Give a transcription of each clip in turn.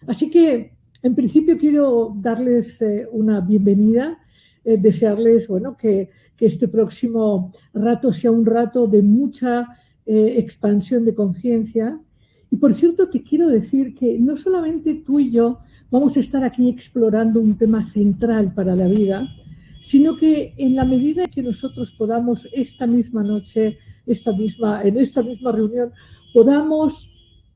Así que, en principio, quiero darles una bienvenida, desearles, bueno, que este próximo rato sea un rato de mucha expansión de conciencia. Y, por cierto, te quiero decir que no solamente tú y yo vamos a estar aquí explorando un tema central para la vida, sino que en la medida que nosotros podamos esta misma noche, en esta misma reunión, podamos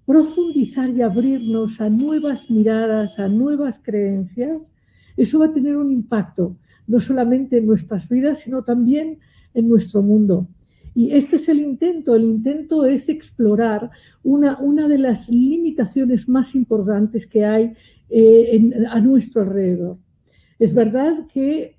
profundizar y abrirnos a nuevas miradas, a nuevas creencias, eso va a tener un impacto, no solamente en nuestras vidas, sino también en nuestro mundo. Y este es el intento es explorar una de las limitaciones más importantes que hay a nuestro alrededor. Es verdad que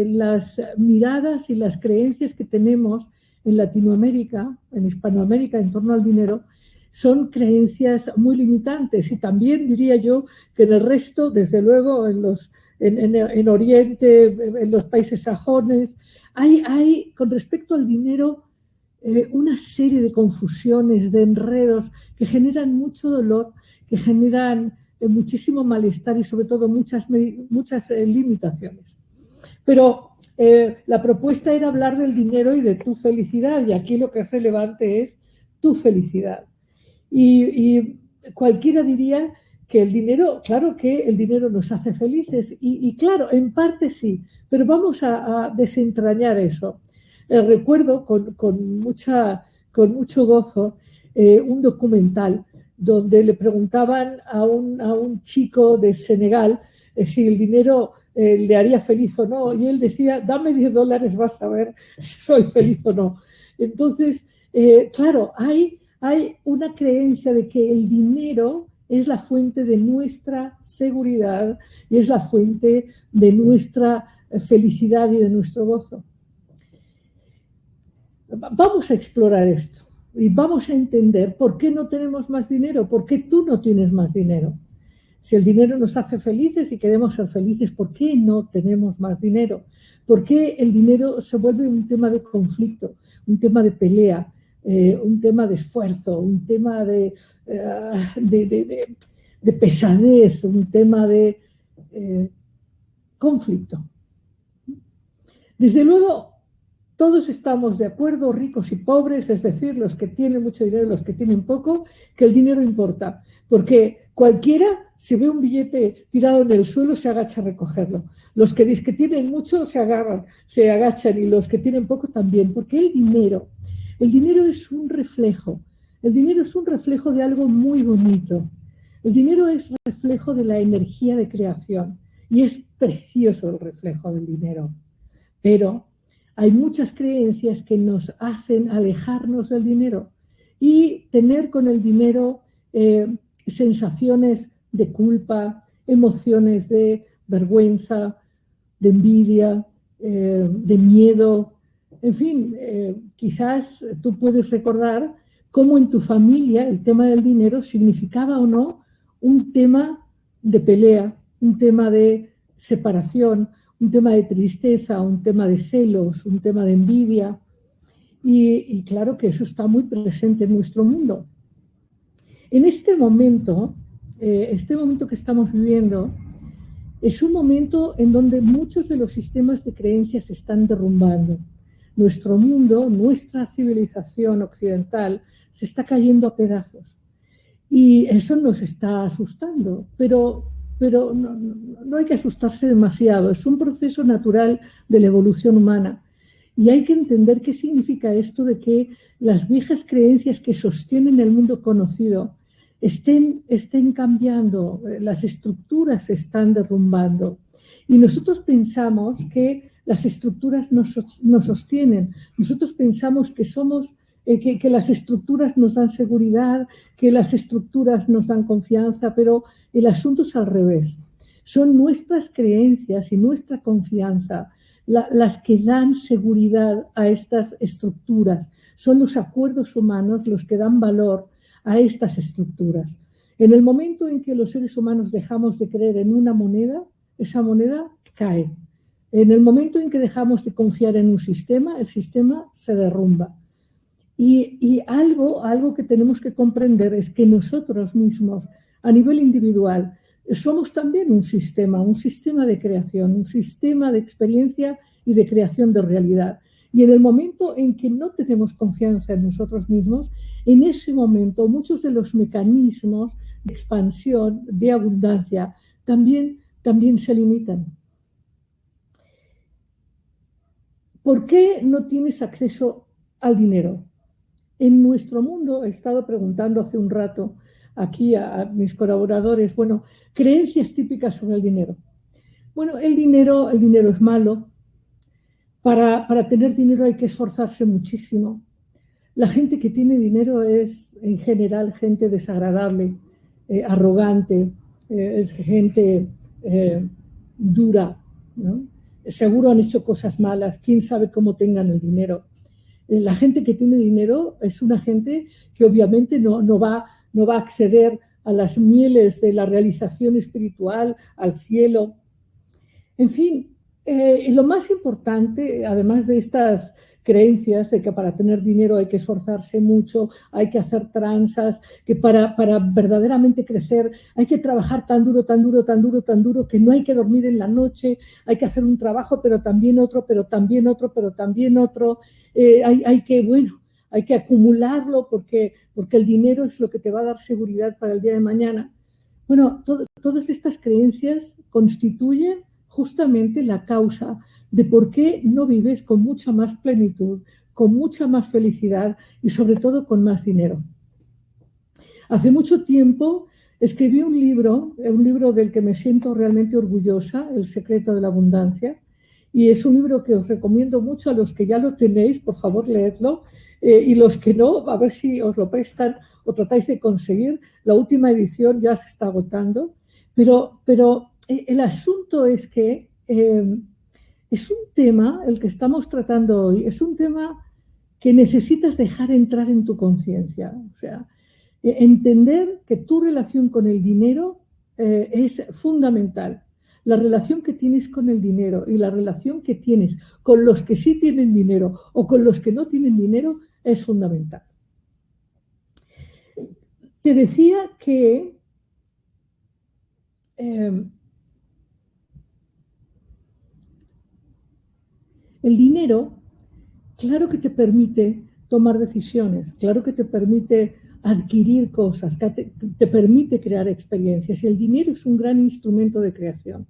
las miradas y las creencias que tenemos en Latinoamérica, en Hispanoamérica, en torno al dinero, son creencias muy limitantes, y también diría yo que en el resto, desde luego en Oriente, en los países sajones, hay con respecto al dinero una serie de confusiones, de enredos que generan mucho dolor, que generan muchísimo malestar y sobre todo muchas limitaciones. Pero la propuesta era hablar del dinero y de tu felicidad, y aquí lo que es relevante es tu felicidad. Y cualquiera diría que el dinero, claro que el dinero nos hace felices, y claro, en parte sí, pero vamos a desentrañar eso. Recuerdo con mucho gozo un documental donde le preguntaban a un chico de Senegal si el dinero le haría feliz o no, y él decía, dame $10, vas a ver si soy feliz o no. Entonces, claro, hay una creencia de que el dinero es la fuente de nuestra seguridad y es la fuente de nuestra felicidad y de nuestro gozo. Vamos a explorar esto y vamos a entender por qué no tenemos más dinero, por qué tú no tienes más dinero. Si el dinero nos hace felices y queremos ser felices, ¿por qué no tenemos más dinero? ¿Por qué el dinero se vuelve un tema de conflicto, un tema de pelea, un tema de esfuerzo, un tema de pesadez, un tema de conflicto? Desde luego, todos estamos de acuerdo, ricos y pobres, es decir, los que tienen mucho dinero y los que tienen poco, que el dinero importa, porque cualquiera, si ve un billete tirado en el suelo, se agacha a recogerlo. Los que tienen mucho se agachan, y los que tienen poco también, porque el dinero es un reflejo. El dinero es un reflejo de algo muy bonito. El dinero es reflejo de la energía de creación, y es precioso el reflejo del dinero. Pero hay muchas creencias que nos hacen alejarnos del dinero y tener con el dinero sensaciones de culpa, emociones de vergüenza, de envidia, de miedo. En fin, quizás tú puedes recordar cómo en tu familia el tema del dinero significaba o no un tema de pelea, un tema de separación, un tema de tristeza, un tema de celos, un tema de envidia. Y claro que eso está muy presente en nuestro mundo. En este momento que estamos viviendo, es un momento en donde muchos de los sistemas de creencias se están derrumbando. Nuestro mundo, nuestra civilización occidental, se está cayendo a pedazos. Y eso nos está asustando, pero no hay que asustarse demasiado. Es un proceso natural de la evolución humana. Y hay que entender qué significa esto de que las viejas creencias que sostienen el mundo conocido estén cambiando, las estructuras se están derrumbando. Y nosotros pensamos que las estructuras nos sostienen. Nosotros pensamos que somos que las estructuras nos dan seguridad, que las estructuras nos dan confianza, pero el asunto es al revés. Son nuestras creencias y nuestra confianza las que dan seguridad a estas estructuras. Son los acuerdos humanos los que dan valor a estas estructuras. En el momento en que los seres humanos dejamos de creer en una moneda, esa moneda cae. En el momento en que dejamos de confiar en un sistema, el sistema se derrumba. Y algo que tenemos que comprender es que nosotros mismos, a nivel individual, somos también un sistema de creación, un sistema de experiencia y de creación de realidad. Y en el momento en que no tenemos confianza en nosotros mismos, en ese momento muchos de los mecanismos de expansión, de abundancia, también se limitan. ¿Por qué no tienes acceso al dinero? En nuestro mundo, he estado preguntando hace un rato aquí a mis colaboradores, bueno, creencias típicas sobre el dinero. Bueno, el dinero es malo. Para tener dinero hay que esforzarse muchísimo. La gente que tiene dinero es, en general, gente desagradable, arrogante, es gente dura, ¿no? Seguro han hecho cosas malas, quién sabe cómo tengan el dinero. La gente que tiene dinero es una gente que obviamente no va a acceder a las mieles de la realización espiritual, al cielo. En fin, lo más importante, además de estas creencias de que para tener dinero hay que esforzarse mucho, hay que hacer tranzas, que para verdaderamente crecer hay que trabajar tan duro, tan duro, tan duro, tan duro, que no hay que dormir en la noche, hay que hacer un trabajo, pero también otro, pero también otro, pero también otro. Hay que acumularlo porque el dinero es lo que te va a dar seguridad para el día de mañana. Bueno, todas estas creencias constituyen justamente la causa de por qué no vives con mucha más plenitud, con mucha más felicidad y sobre todo con más dinero. Hace mucho tiempo escribí un libro del que me siento realmente orgullosa, El secreto de la abundancia, y es un libro que os recomiendo mucho a los que ya lo tenéis, por favor leedlo, y los que no, a ver si os lo prestan o tratáis de conseguir. La última edición ya se está agotando, pero el asunto es que es un tema, el que estamos tratando hoy, es un tema que necesitas dejar entrar en tu conciencia. O sea, entender que tu relación con el dinero es fundamental. La relación que tienes con el dinero y la relación que tienes con los que sí tienen dinero o con los que no tienen dinero es fundamental. Te decía que el dinero, claro que te permite tomar decisiones, claro que te permite adquirir cosas, que te permite crear experiencias. Y el dinero es un gran instrumento de creación,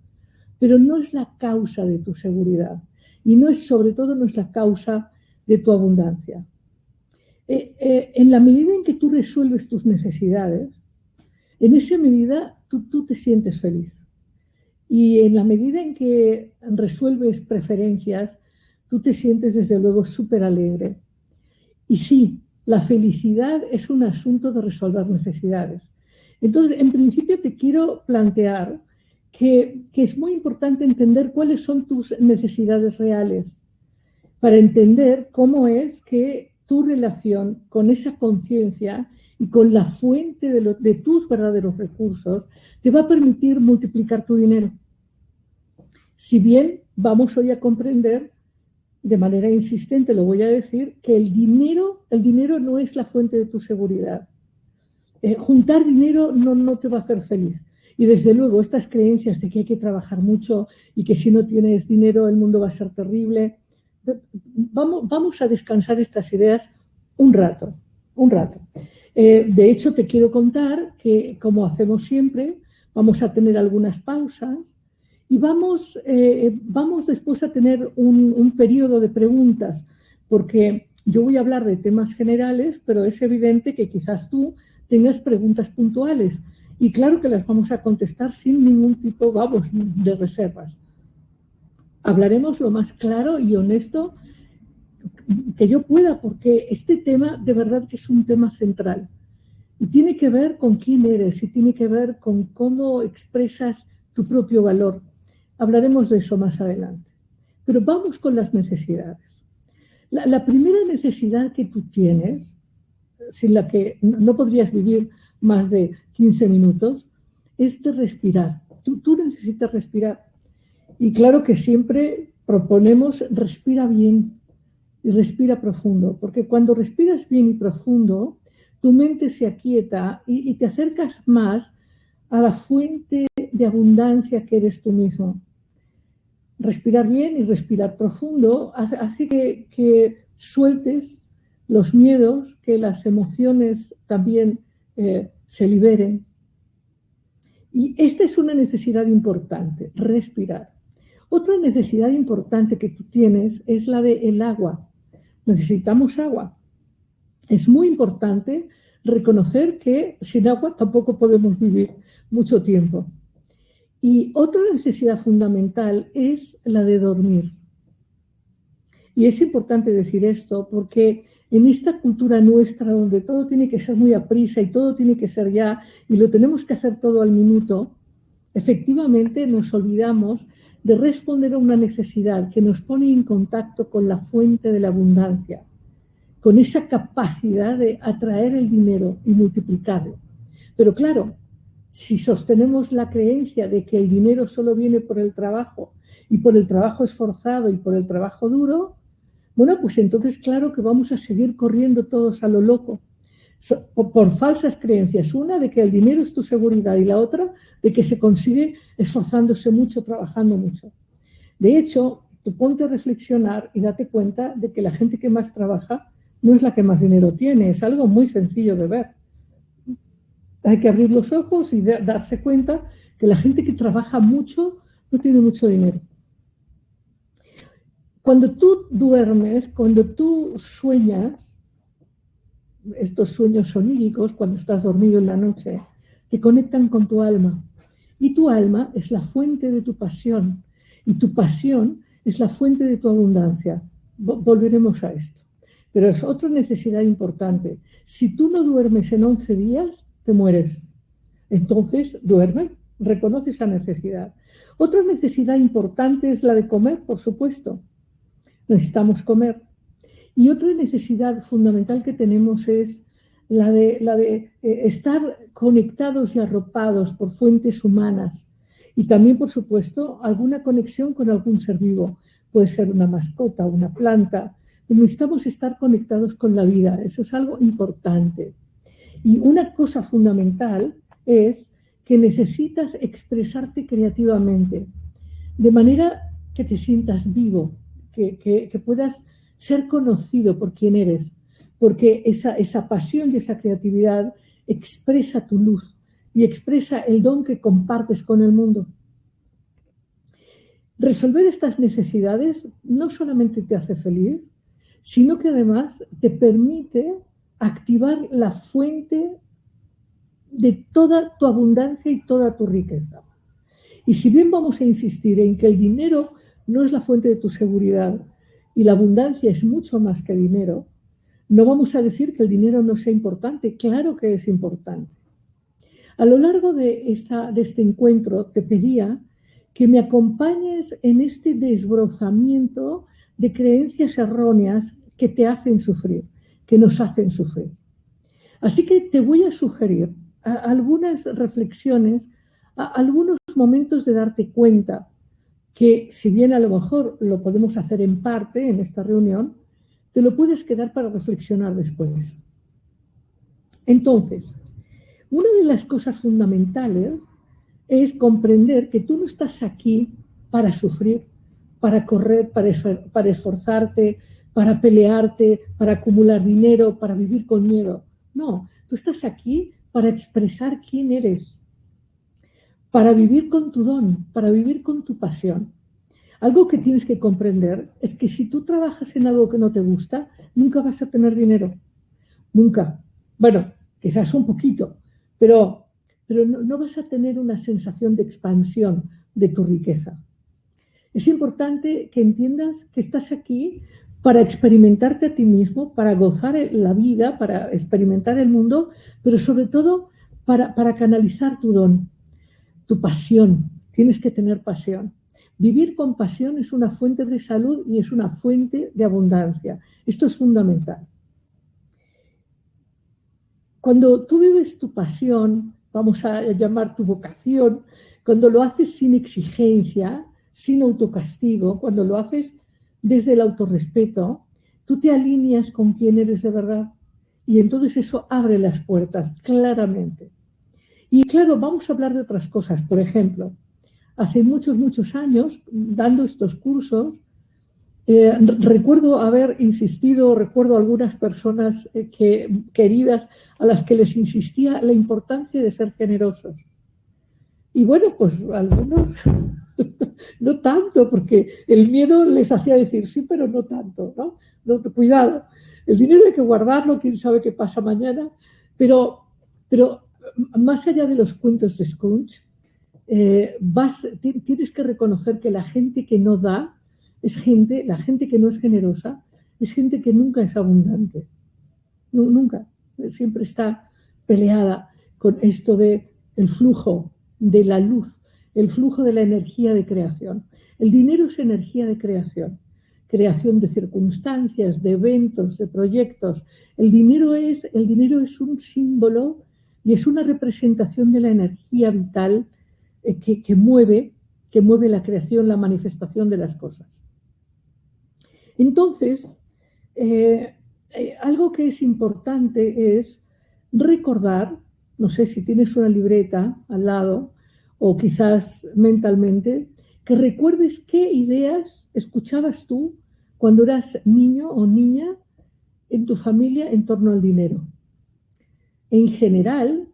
pero no es la causa de tu seguridad y sobre todo no es la causa de tu abundancia. En la medida en que tú resuelves tus necesidades, en esa medida tú te sientes feliz. Y en la medida en que resuelves preferencias, tú te sientes desde luego súper alegre. Y sí, la felicidad es un asunto de resolver necesidades. Entonces, en principio te quiero plantear que es muy importante entender cuáles son tus necesidades reales para entender cómo es que tu relación con esa conciencia y con la fuente de tus verdaderos recursos te va a permitir multiplicar tu dinero. Si bien vamos hoy a comprender, de manera insistente lo voy a decir, que el dinero no es la fuente de tu seguridad. Juntar dinero no te va a hacer feliz. Y desde luego estas creencias de que hay que trabajar mucho y que si no tienes dinero el mundo va a ser terrible, vamos a descansar estas ideas un rato. De hecho, te quiero contar que, como hacemos siempre, vamos a tener algunas pausas y vamos después a tener un periodo de preguntas, porque yo voy a hablar de temas generales, pero es evidente que quizás tú tengas preguntas puntuales. Y claro que las vamos a contestar sin ningún tipo, de reservas. Hablaremos lo más claro y honesto que yo pueda, porque este tema de verdad que es un tema central. Y tiene que ver con quién eres y tiene que ver con cómo expresas tu propio valor. Hablaremos de eso más adelante. Pero vamos con las necesidades. La primera necesidad que tú tienes, sin la que no podrías vivir más de 15 minutos, es de respirar. Tú necesitas respirar. Y claro que siempre proponemos respira bien y respira profundo, porque cuando respiras bien y profundo, tu mente se aquieta y te acercas más a la fuente de abundancia que eres tú mismo. Respirar bien y respirar profundo hace que sueltes los miedos, que las emociones también se liberen. Y esta es una necesidad importante, respirar. Otra necesidad importante que tú tienes es la del agua. Necesitamos agua. Es muy importante reconocer que sin agua tampoco podemos vivir mucho tiempo. Y otra necesidad fundamental es la de dormir. Y es importante decir esto porque en esta cultura nuestra donde todo tiene que ser muy aprisa y todo tiene que ser ya y lo tenemos que hacer todo al minuto, efectivamente nos olvidamos de responder a una necesidad que nos pone en contacto con la fuente de la abundancia, con esa capacidad de atraer el dinero y multiplicarlo. Pero claro, si sostenemos la creencia de que el dinero solo viene por el trabajo y por el trabajo esforzado y por el trabajo duro, bueno, pues entonces claro que vamos a seguir corriendo todos a lo loco, por falsas creencias. Una de que el dinero es tu seguridad y la otra de que se consigue esforzándose mucho, trabajando mucho. De hecho, tú ponte a reflexionar y date cuenta de que la gente que más trabaja no es la que más dinero tiene, es algo muy sencillo de ver. Hay que abrir los ojos y darse cuenta que la gente que trabaja mucho no tiene mucho dinero. Cuando tú duermes, cuando tú sueñas, estos sueños oníricos, cuando estás dormido en la noche, te conectan con tu alma. Y tu alma es la fuente de tu pasión. Y tu pasión es la fuente de tu abundancia. Volveremos a esto. Pero es otra necesidad importante. Si tú no duermes en 11 días, te mueres. Entonces, duerme, reconoce esa necesidad. Otra necesidad importante es la de comer, por supuesto. Necesitamos comer. Y otra necesidad fundamental que tenemos es la de estar conectados y arropados por fuentes humanas. Y también, por supuesto, alguna conexión con algún ser vivo. Puede ser una mascota, una planta. Necesitamos estar conectados con la vida. Eso es algo importante. Y una cosa fundamental es que necesitas expresarte creativamente, de manera que te sientas vivo, que puedas ser conocido por quien eres, porque esa pasión y esa creatividad expresa tu luz y expresa el don que compartes con el mundo. Resolver estas necesidades no solamente te hace feliz, sino que además te permite activar la fuente de toda tu abundancia y toda tu riqueza. Y si bien vamos a insistir en que el dinero no es la fuente de tu seguridad y la abundancia es mucho más que dinero, no vamos a decir que el dinero no sea importante. Claro que es importante. A lo largo de este encuentro te pedía que me acompañes en este desbrozamiento de creencias erróneas que te hacen sufrir, que nos hacen sufrir. Así que te voy a sugerir algunas reflexiones, algunos momentos de darte cuenta que, si bien a lo mejor lo podemos hacer en parte en esta reunión, te lo puedes quedar para reflexionar después. Entonces, una de las cosas fundamentales es comprender que tú no estás aquí para sufrir, para correr, para esforzarte, para pelearte, para acumular dinero, para vivir con miedo. No, tú estás aquí para expresar quién eres, para vivir con tu don, para vivir con tu pasión. Algo que tienes que comprender es que si tú trabajas en algo que no te gusta, nunca vas a tener dinero. Nunca. Bueno, quizás un poquito, pero no vas a tener una sensación de expansión de tu riqueza. Es importante que entiendas que estás aquí para experimentarte a ti mismo, para gozar la vida, para experimentar el mundo, pero sobre todo para canalizar tu don, tu pasión. Tienes que tener pasión. Vivir con pasión es una fuente de salud y es una fuente de abundancia. Esto es fundamental. Cuando tú vives tu pasión, vamos a llamar tu vocación, cuando lo haces sin exigencia, sin autocastigo, cuando lo haces desde el autorrespeto, tú te alineas con quién eres de verdad y entonces eso abre las puertas claramente. Y claro, vamos a hablar de otras cosas. Por ejemplo, hace muchos años, dando estos cursos, recuerdo haber insistido, recuerdo algunas personas queridas a las que les insistía la importancia de ser generosos. Y bueno, pues algunos no tanto, porque el miedo les hacía decir sí, pero no tanto, ¿no? No, cuidado, el dinero hay que guardarlo, quién sabe qué pasa mañana, pero más allá de los cuentos de Scrooge, tienes que reconocer que la gente que no da la gente que no es generosa, es gente que nunca es abundante, nunca, siempre está peleada con esto de el flujo de la luz, el flujo de la energía de creación. El dinero es energía de creación, creación de circunstancias, de eventos, de proyectos. El dinero es un símbolo y es una representación de la energía vital que mueve la creación, la manifestación de las cosas. Entonces, algo que es importante es recordar, no sé si tienes una libreta al lado o quizás mentalmente, que recuerdes qué ideas escuchabas tú cuando eras niño o niña en tu familia en torno al dinero. En general,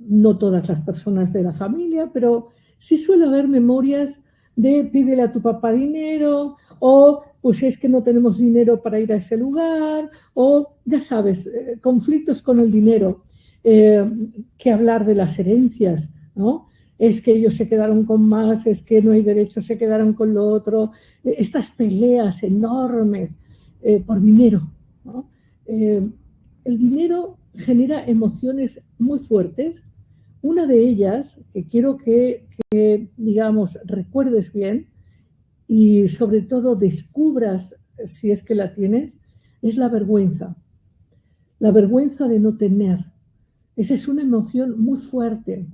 no todas las personas de la familia, pero sí suele haber memorias de pídele a tu papá dinero, o pues es que no tenemos dinero para ir a ese lugar, o ya sabes, conflictos con el dinero, que hablar de las herencias, ¿no? Es que ellos se quedaron con más, es que no hay derecho, se quedaron con lo otro, estas peleas enormes por dinero, ¿no? El dinero genera emociones muy fuertes. Una de ellas, que quiero que digamos, recuerdes bien y sobre todo descubras si es que la tienes, es la vergüenza. La vergüenza de no tener. Esa es una emoción muy fuerte.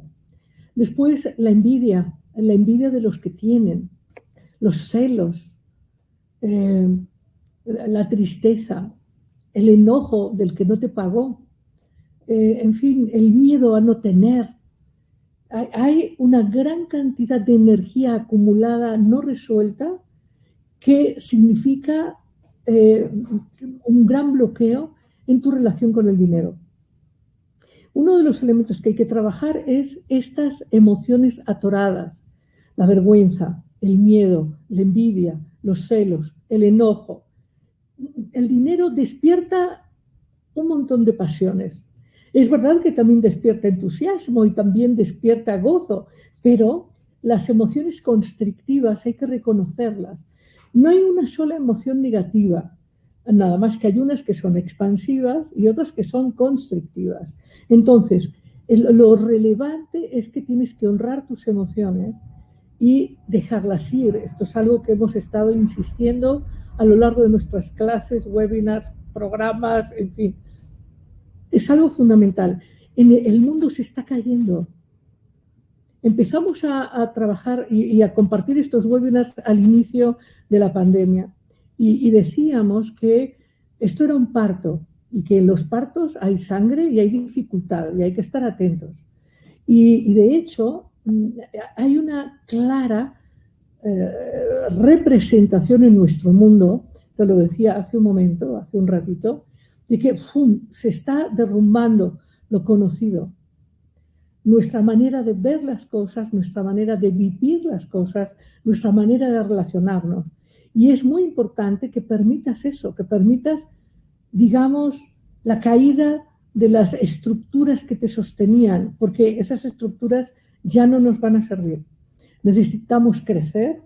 Después, la envidia de los que tienen, los celos, la tristeza, el enojo del que no te pagó, en fin, el miedo a no tener. Hay una gran cantidad de energía acumulada no resuelta que significa un gran bloqueo en tu relación con el dinero. Uno de los elementos que hay que trabajar es estas emociones atoradas, la vergüenza, el miedo, la envidia, los celos, el enojo. El dinero despierta un montón de pasiones. Es verdad que también despierta entusiasmo y también despierta gozo, pero las emociones constrictivas hay que reconocerlas. No hay una sola emoción negativa, nada más que hay unas que son expansivas y otras que son constrictivas. Entonces, lo relevante es que tienes que honrar tus emociones y dejarlas ir. Esto es algo que hemos estado insistiendo a lo largo de nuestras clases, webinars, programas, en fin. Es algo fundamental. El mundo se está cayendo. Empezamos a trabajar y a compartir estos webinars al inicio de la pandemia y decíamos que esto era un parto y que en los partos hay sangre y hay dificultad y hay que estar atentos. Y de hecho hay una clara representación en nuestro mundo, te lo decía hace un momento, hace un ratito, de que se está derrumbando lo conocido. Nuestra manera de ver las cosas, nuestra manera de vivir las cosas, nuestra manera de relacionarnos. Y es muy importante que permitas eso, que permitas, digamos, la caída de las estructuras que te sostenían, porque esas estructuras ya no nos van a servir. Necesitamos crecer,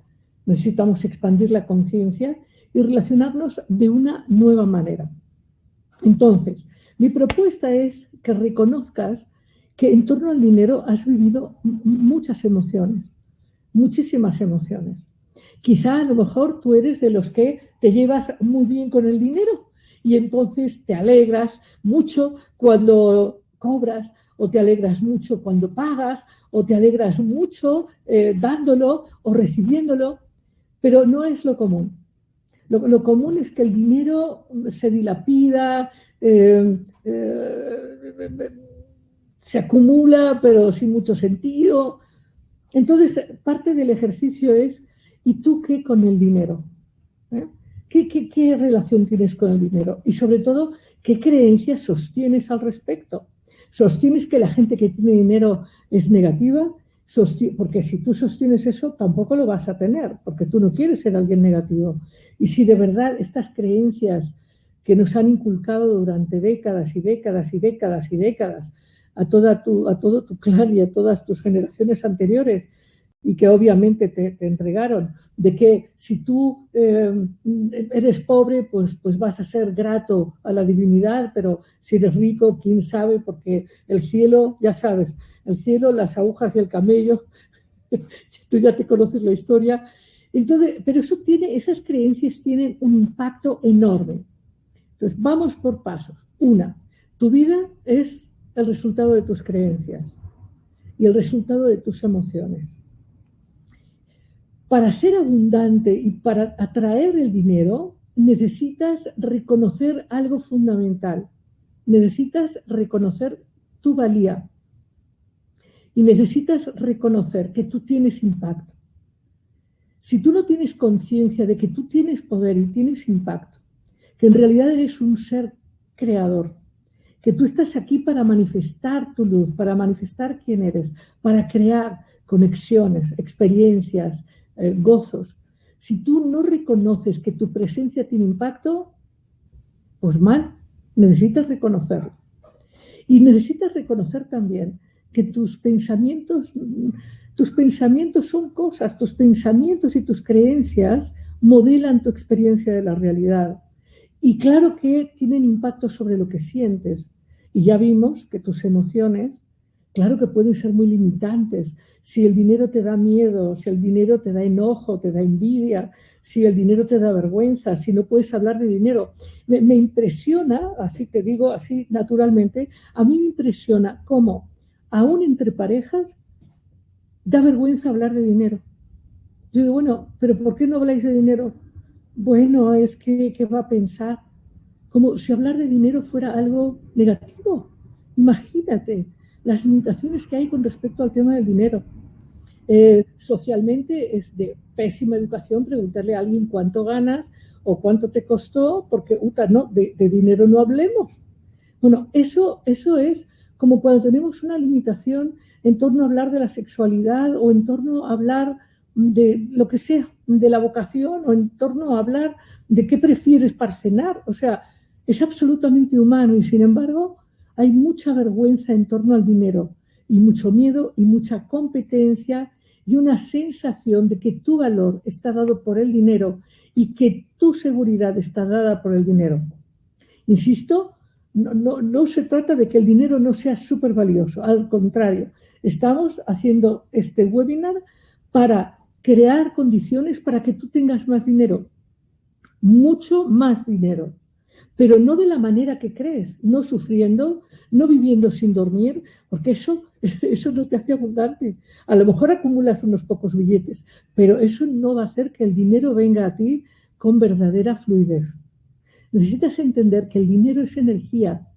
necesitamos expandir la conciencia y relacionarnos de una nueva manera. Entonces, mi propuesta es que reconozcas que en torno al dinero has vivido muchas emociones, muchísimas emociones. Quizá a lo mejor tú eres de los que te llevas muy bien con el dinero y entonces te alegras mucho cuando cobras, o te alegras mucho cuando pagas, o te alegras mucho dándolo o recibiéndolo, pero no es lo común. Lo común es que el dinero se dilapida, se acumula, pero sin mucho sentido. Entonces, parte del ejercicio es, ¿y tú qué con el dinero? ¿Eh? ¿Qué relación tienes con el dinero? Y sobre todo, ¿qué creencias sostienes al respecto? ¿Sostienes que la gente que tiene dinero es negativa? Porque si tú sostienes eso, tampoco lo vas a tener, porque tú no quieres ser alguien negativo. Y si de verdad estas creencias que nos han inculcado durante décadas y décadas y décadas y décadas a todo tu clan y a todas tus generaciones anteriores, y que obviamente te entregaron, de que si tú eres pobre, pues vas a ser grato a la divinidad, pero si eres rico, quién sabe, porque el cielo, ya sabes, el cielo, las agujas y el camello, tú ya te conoces la historia. Entonces, pero esas creencias tienen un impacto enorme. Entonces, vamos por pasos. Una, tu vida es el resultado de tus creencias y el resultado de tus emociones. Para ser abundante y para atraer el dinero, necesitas reconocer algo fundamental. Necesitas reconocer tu valía y necesitas reconocer que tú tienes impacto. Si tú no tienes conciencia de que tú tienes poder y tienes impacto, que en realidad eres un ser creador, que tú estás aquí para manifestar tu luz, para manifestar quién eres, para crear conexiones, experiencias, gozos. Si tú no reconoces que tu presencia tiene impacto, pues mal, necesitas reconocerlo. Y necesitas reconocer también que tus pensamientos son cosas, tus pensamientos y tus creencias modelan tu experiencia de la realidad. Y claro que tienen impacto sobre lo que sientes. Y ya vimos que tus emociones, claro que pueden ser muy limitantes. Si el dinero te da miedo, si el dinero te da enojo, te da envidia, si el dinero te da vergüenza, si no puedes hablar de dinero. Me impresiona, así te digo, así naturalmente, a mí me impresiona cómo, aún entre parejas, da vergüenza hablar de dinero. Yo digo, bueno, pero ¿por qué no habláis de dinero? Bueno, es que, ¿qué va a pensar? Como si hablar de dinero fuera algo negativo. Imagínate las limitaciones que hay con respecto al tema del dinero. Socialmente es de pésima educación preguntarle a alguien cuánto ganas o cuánto te costó, porque no, de dinero no hablemos. Bueno, eso es como cuando tenemos una limitación en torno a hablar de la sexualidad o en torno a hablar de lo que sea, de la vocación o en torno a hablar de qué prefieres para cenar. O sea, es absolutamente humano y sin embargo hay mucha vergüenza en torno al dinero y mucho miedo y mucha competencia y una sensación de que tu valor está dado por el dinero y que tu seguridad está dada por el dinero. Insisto, no se trata de que el dinero no sea súper valioso, al contrario, estamos haciendo este webinar para crear condiciones para que tú tengas más dinero, mucho más dinero, pero no de la manera que crees, no sufriendo, no viviendo sin dormir, porque eso no te hace abundante. A lo mejor acumulas unos pocos billetes, pero eso no va a hacer que el dinero venga a ti con verdadera fluidez. Necesitas entender que el dinero es energía,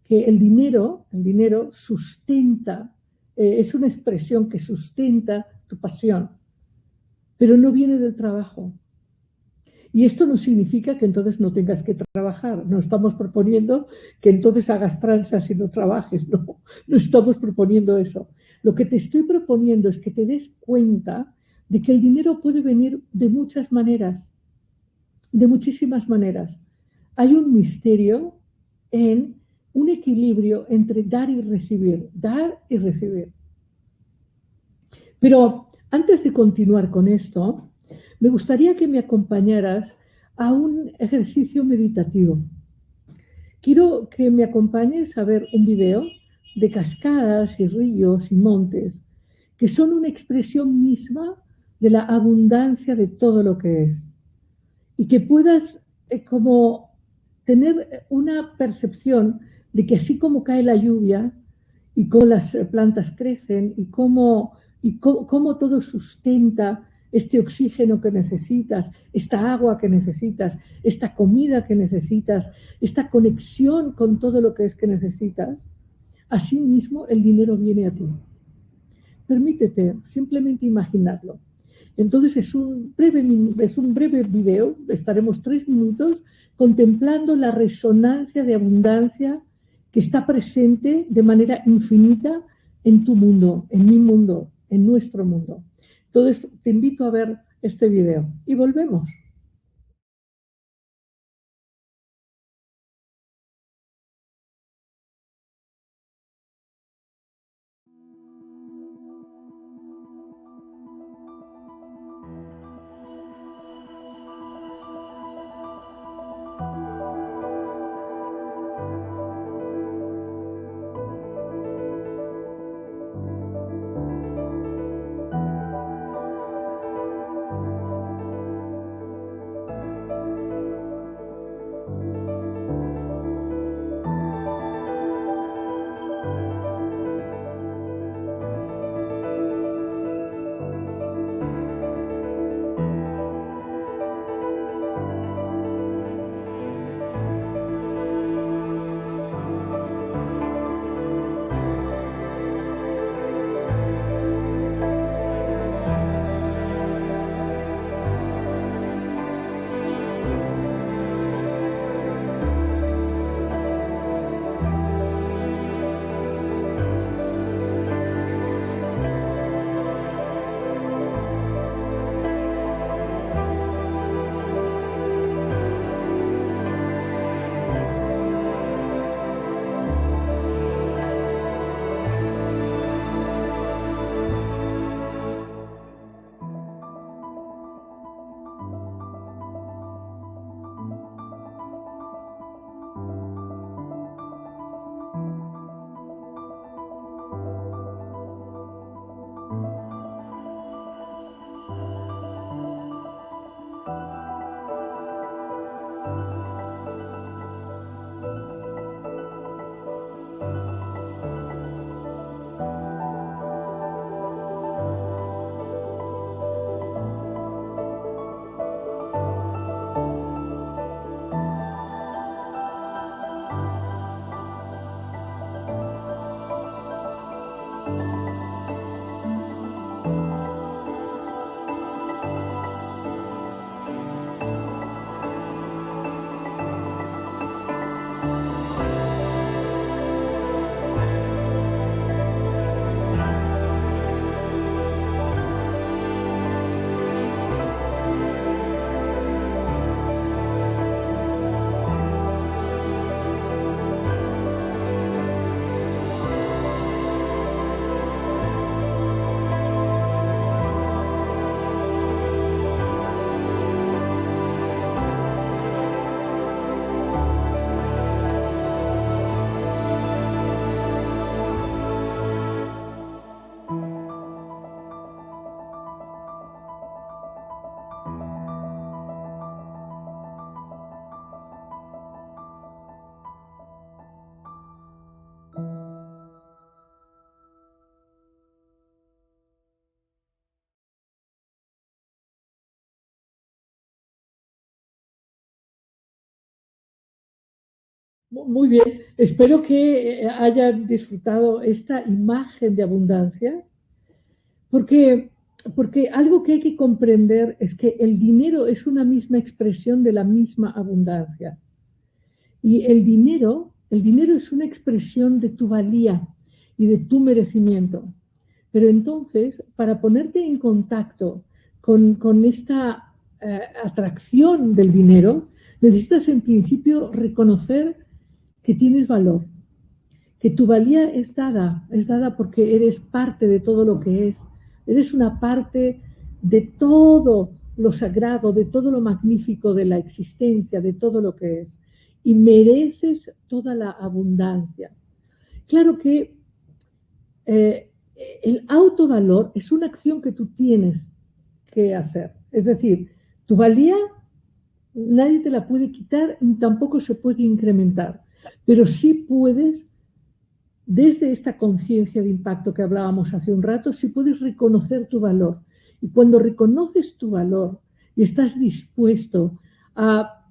que el dinero sustenta, es una expresión que sustenta tu pasión, pero no viene del trabajo. Y esto no significa que entonces no tengas que trabajar. No estamos proponiendo que entonces hagas tranzas y no trabajes. No estamos proponiendo eso. Lo que te estoy proponiendo es que te des cuenta de que el dinero puede venir de muchas maneras, de muchísimas maneras. Hay un misterio en un equilibrio entre dar y recibir, dar y recibir. Pero antes de continuar con esto, me gustaría que me acompañaras a un ejercicio meditativo. Quiero que me acompañes a ver un video de cascadas y ríos y montes que son una expresión misma de la abundancia de todo lo que es. Y que puedas como tener una percepción de que así como cae la lluvia y cómo las plantas crecen y cómo todo sustenta este oxígeno que necesitas, esta agua que necesitas, esta comida que necesitas, esta conexión con todo lo que es que necesitas, asimismo el dinero viene a ti. Permítete simplemente imaginarlo. Entonces es un breve video, estaremos 3 minutos contemplando la resonancia de abundancia que está presente de manera infinita en tu mundo, en mi mundo, en nuestro mundo. Entonces te invito a ver este video y volvemos. Muy bien, espero que hayan disfrutado esta imagen de abundancia, porque, porque algo que hay que comprender es que el dinero es una misma expresión de la misma abundancia. Y el dinero es una expresión de tu valía y de tu merecimiento. Pero entonces, para ponerte en contacto con esta atracción del dinero, necesitas en principio reconocer que tienes valor, que tu valía es dada porque eres parte de todo lo que es, eres una parte de todo lo sagrado, de todo lo magnífico de la existencia, de todo lo que es, y mereces toda la abundancia. Claro que el autovalor es una acción que tú tienes que hacer, es decir, tu valía nadie te la puede quitar ni tampoco se puede incrementar, pero sí puedes, desde esta conciencia de impacto que hablábamos hace un rato, sí puedes reconocer tu valor. Y cuando reconoces tu valor y estás dispuesto a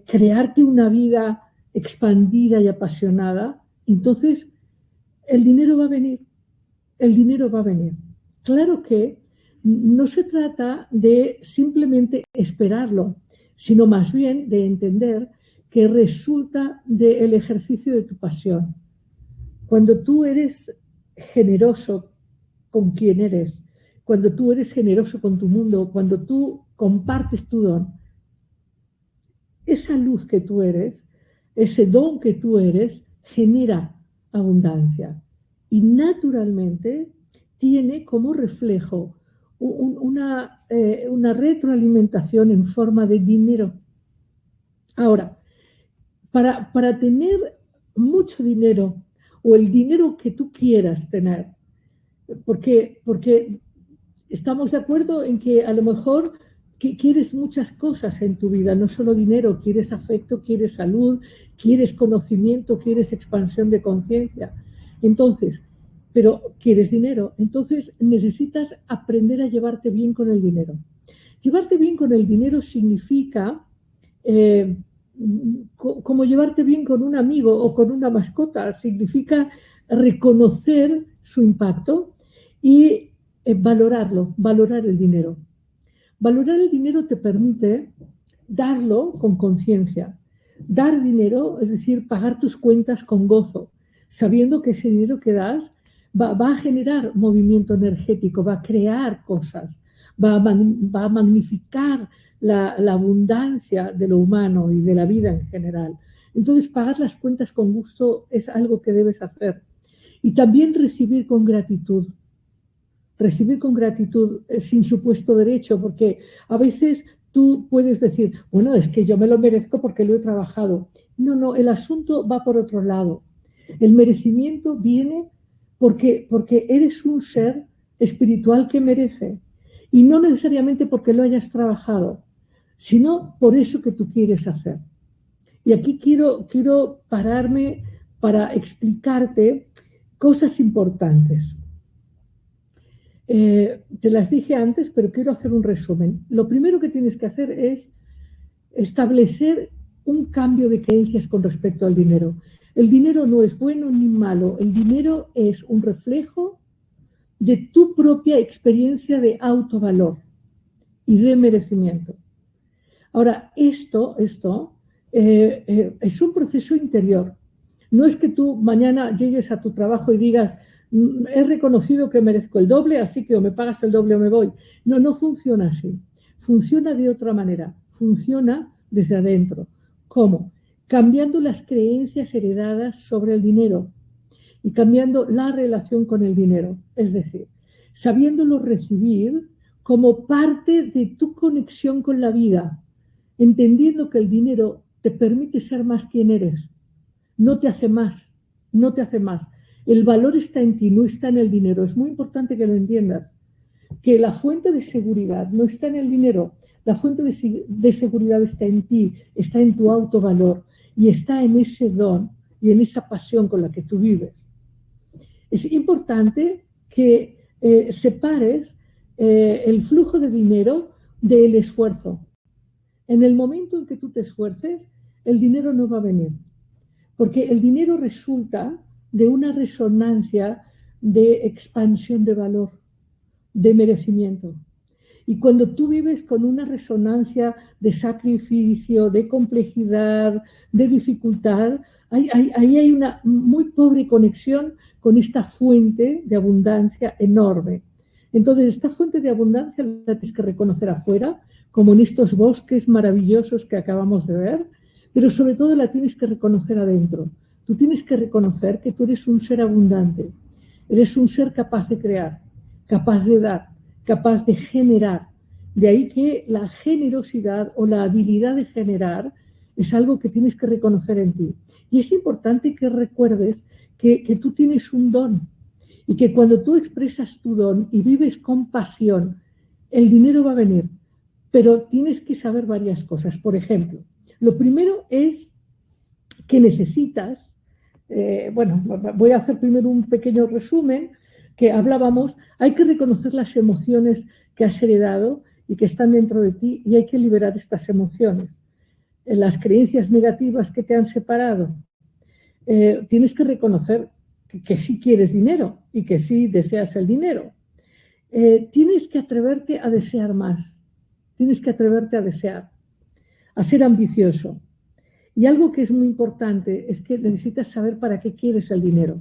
crearte una vida expandida y apasionada, entonces el dinero va a venir, el dinero va a venir. Claro que no se trata de simplemente esperarlo, sino más bien de entender que resulta del ejercicio de tu pasión. Cuando tú eres generoso con quien eres, cuando tú eres generoso con tu mundo, cuando tú compartes tu don, esa luz que tú eres, ese don que tú eres, genera abundancia. Y naturalmente tiene como reflejo una retroalimentación en forma de dinero. Ahora, para tener mucho dinero o el dinero que tú quieras tener, porque estamos de acuerdo en que a lo mejor quieres muchas cosas en tu vida, no solo dinero, quieres afecto, quieres salud, quieres conocimiento, quieres expansión de conciencia. Entonces, pero quieres dinero, entonces necesitas aprender a llevarte bien con el dinero. Llevarte bien con el dinero significa como llevarte bien con un amigo o con una mascota, significa reconocer su impacto y valorarlo, valorar el dinero. Valorar el dinero te permite darlo con conciencia. Dar dinero, es decir, pagar tus cuentas con gozo, sabiendo que ese dinero que das va a generar movimiento energético, va a crear cosas, va a magnificar la abundancia de lo humano y de la vida en general. Entonces, pagar las cuentas con gusto es algo que debes hacer. Y también recibir con gratitud. Recibir con gratitud sin supuesto derecho, porque a veces tú puedes decir, bueno, es que yo me lo merezco porque lo he trabajado. No, no, el asunto va por otro lado. El merecimiento viene porque eres un ser espiritual que merece. Y no necesariamente porque lo hayas trabajado, sino por eso que tú quieres hacer. Y aquí quiero pararme para explicarte cosas importantes. Te las dije antes, pero quiero hacer un resumen. Lo primero que tienes que hacer es establecer un cambio de creencias con respecto al dinero. El dinero no es bueno ni malo. El dinero es un reflejo de tu propia experiencia de autovalor y de merecimiento. Ahora, esto es un proceso interior. No es que tú mañana llegues a tu trabajo y digas, he reconocido que merezco el doble, así que o me pagas el doble o me voy. No, no funciona así. Funciona de otra manera. Funciona desde adentro. ¿Cómo? Cambiando las creencias heredadas sobre el dinero y cambiando la relación con el dinero. Es decir, sabiéndolo recibir como parte de tu conexión con la vida, entendiendo que el dinero te permite ser más quien eres. No te hace más, no te hace más. El valor está en ti, no está en el dinero. Es muy importante que lo entiendas. Que la fuente de seguridad no está en el dinero. La fuente de seguridad está en ti, está en tu autovalor y está en ese don y en esa pasión con la que tú vives. Es importante que separes el flujo de dinero del esfuerzo. En el momento en que tú te esfuerces, el dinero no va a venir. Porque el dinero resulta de una resonancia de expansión de valor, de merecimiento. Y cuando tú vives con una resonancia de sacrificio, de complejidad, de dificultad, ahí hay una muy pobre conexión con esta fuente de abundancia enorme. Entonces, esta fuente de abundancia la tienes que reconocer afuera, como en estos bosques maravillosos que acabamos de ver, pero sobre todo la tienes que reconocer adentro. Tú tienes que reconocer que tú eres un ser abundante, eres un ser capaz de crear, capaz de dar, capaz de generar. De ahí que la generosidad o la habilidad de generar es algo que tienes que reconocer en ti. Y es importante que recuerdes que tú tienes un don y que cuando tú expresas tu don y vives con pasión, el dinero va a venir. Pero tienes que saber varias cosas. Por ejemplo, lo primero es que necesitas, voy a hacer primero un pequeño resumen que hablábamos, hay que reconocer las emociones que has heredado y que están dentro de ti y hay que liberar estas emociones. Las creencias negativas que te han separado, tienes que reconocer que sí quieres dinero y que sí deseas el dinero. Tienes que atreverte a desear más, tienes que atreverte a desear, a ser ambicioso. Y algo que es muy importante es que necesitas saber para qué quieres el dinero.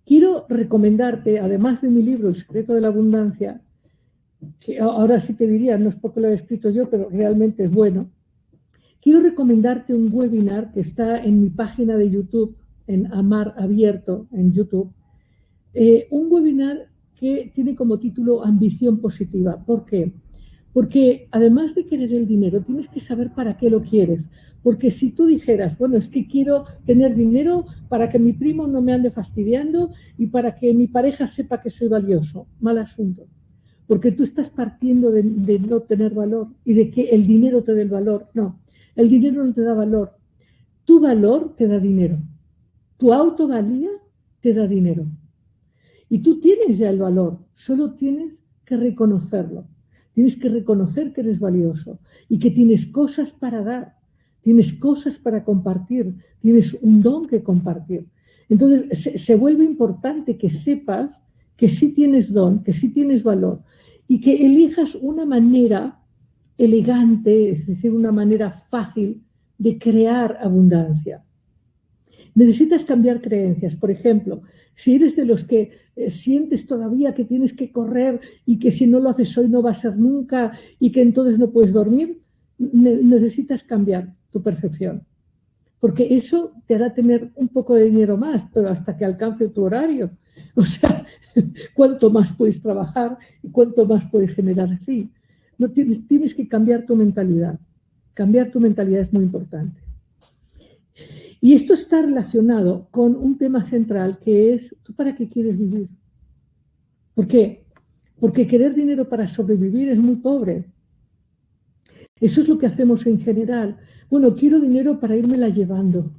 Quiero recomendarte, además de mi libro El secreto de la abundancia, que ahora sí te diría, no es porque lo he escrito yo, pero realmente es bueno, quiero recomendarte un webinar que está en mi página de YouTube, en Amar Abierto, en YouTube, un webinar que tiene como título Ambición Positiva. ¿Por qué? Porque además de querer el dinero, tienes que saber para qué lo quieres. Porque si tú dijeras, bueno, es que quiero tener dinero para que mi primo no me ande fastidiando y para que mi pareja sepa que soy valioso, mal asunto. Porque tú estás partiendo de no tener valor y de que el dinero te dé el valor. No, el dinero no te da valor. Tu valor te da dinero. Tu autovalía te da dinero. Y tú tienes ya el valor, solo tienes que reconocerlo. Tienes que reconocer que eres valioso y que tienes cosas para dar, tienes cosas para compartir, tienes un don que compartir. Entonces se vuelve importante que sepas que sí tienes don, que sí tienes valor y que elijas una manera elegante, es decir, una manera fácil de crear abundancia. Necesitas cambiar creencias. Por ejemplo, si eres de los que sientes todavía que tienes que correr y que si no lo haces hoy no va a ser nunca y que entonces no puedes dormir, necesitas cambiar tu percepción. Porque eso te hará tener un poco de dinero más, pero hasta que alcance tu horario. O sea, cuánto más puedes trabajar y cuánto más puedes generar así. No tienes que cambiar tu mentalidad. Cambiar tu mentalidad es muy importante. Y esto está relacionado con un tema central que es, ¿tú para qué quieres vivir? ¿Por qué? Porque querer dinero para sobrevivir es muy pobre. Eso es lo que hacemos en general. Bueno, quiero dinero para irmela llevando.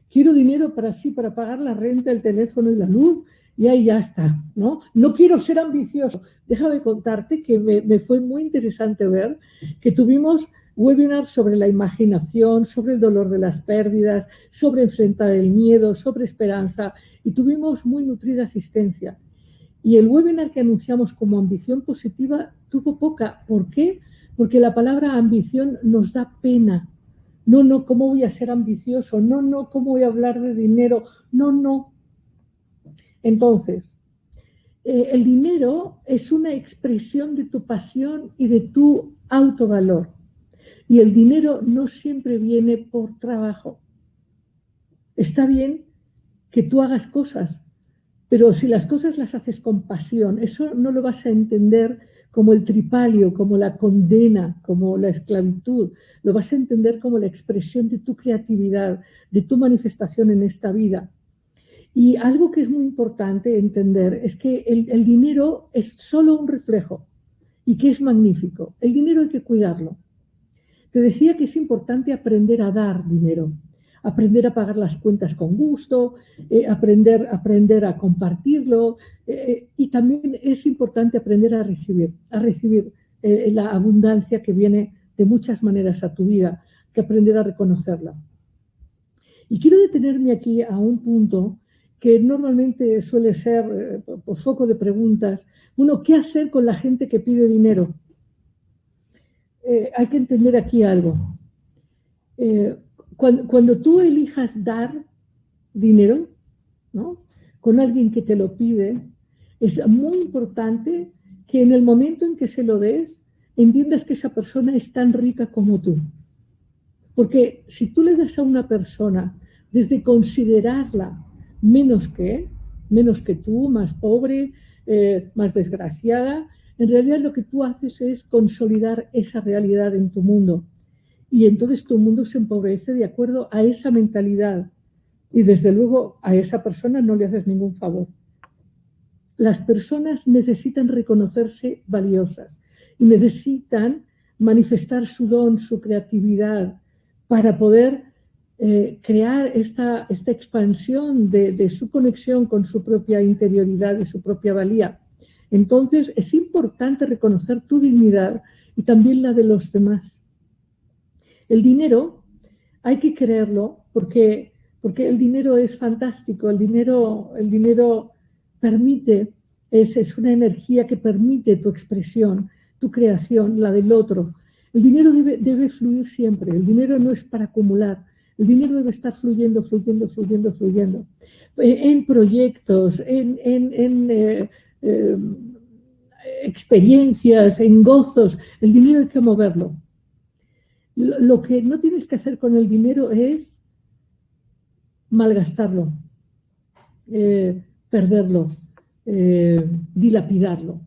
Quiero dinero para pagar la renta, el teléfono y la luz, y ahí ya está, ¿no? No quiero ser ambicioso. Déjame contarte que me fue muy interesante ver que tuvimos webinars sobre la imaginación, sobre el dolor de las pérdidas, sobre enfrentar el miedo, sobre esperanza, y tuvimos muy nutrida asistencia. Y el webinar que anunciamos como ambición positiva tuvo poca. ¿Por qué? Porque la palabra ambición nos da pena. No, ¿cómo voy a ser ambicioso? No, ¿cómo voy a hablar de dinero? No. Entonces, el dinero es una expresión de tu pasión y de tu autovalor. Y el dinero no siempre viene por trabajo. Está bien que tú hagas cosas, pero si las cosas las haces con pasión, eso no lo vas a entender como el tripalio, como la condena, como la esclavitud. Lo vas a entender como la expresión de tu creatividad, de tu manifestación en esta vida. Y algo que es muy importante entender es que el dinero es solo un reflejo y que es magnífico. El dinero hay que cuidarlo. Te decía que es importante aprender a dar dinero, aprender a pagar las cuentas con gusto, aprender a compartirlo y también es importante aprender a recibir la abundancia que viene de muchas maneras a tu vida, que aprender a reconocerla. Y quiero detenerme aquí a un punto que normalmente suele ser por foco de preguntas. Bueno, ¿qué hacer con la gente que pide dinero? Hay que entender aquí algo. Cuando tú elijas dar dinero, ¿no?, con alguien que te lo pide, es muy importante que en el momento en que se lo des, entiendas que esa persona es tan rica como tú. Porque si tú le das a una persona desde considerarla menos que tú, más pobre, más desgraciada, en realidad lo que tú haces es consolidar esa realidad en tu mundo. Y entonces tu mundo se empobrece de acuerdo a esa mentalidad. Y desde luego a esa persona no le haces ningún favor. Las personas necesitan reconocerse valiosas y necesitan manifestar su don, su creatividad, para poder crear esta expansión de su conexión con su propia interioridad y su propia valía. Entonces es importante reconocer tu dignidad y también la de los demás. El dinero hay que quererlo porque porque el dinero es fantástico, el dinero permite, es una energía que permite tu expresión, tu creación, la del otro. El dinero debe fluir siempre, el dinero no es para acumular, el dinero debe estar fluyendo, fluyendo, fluyendo, fluyendo. En proyectos, en experiencias, en gozos, el dinero hay que moverlo. Lo que no tienes que hacer con el dinero es malgastarlo, perderlo, dilapidarlo,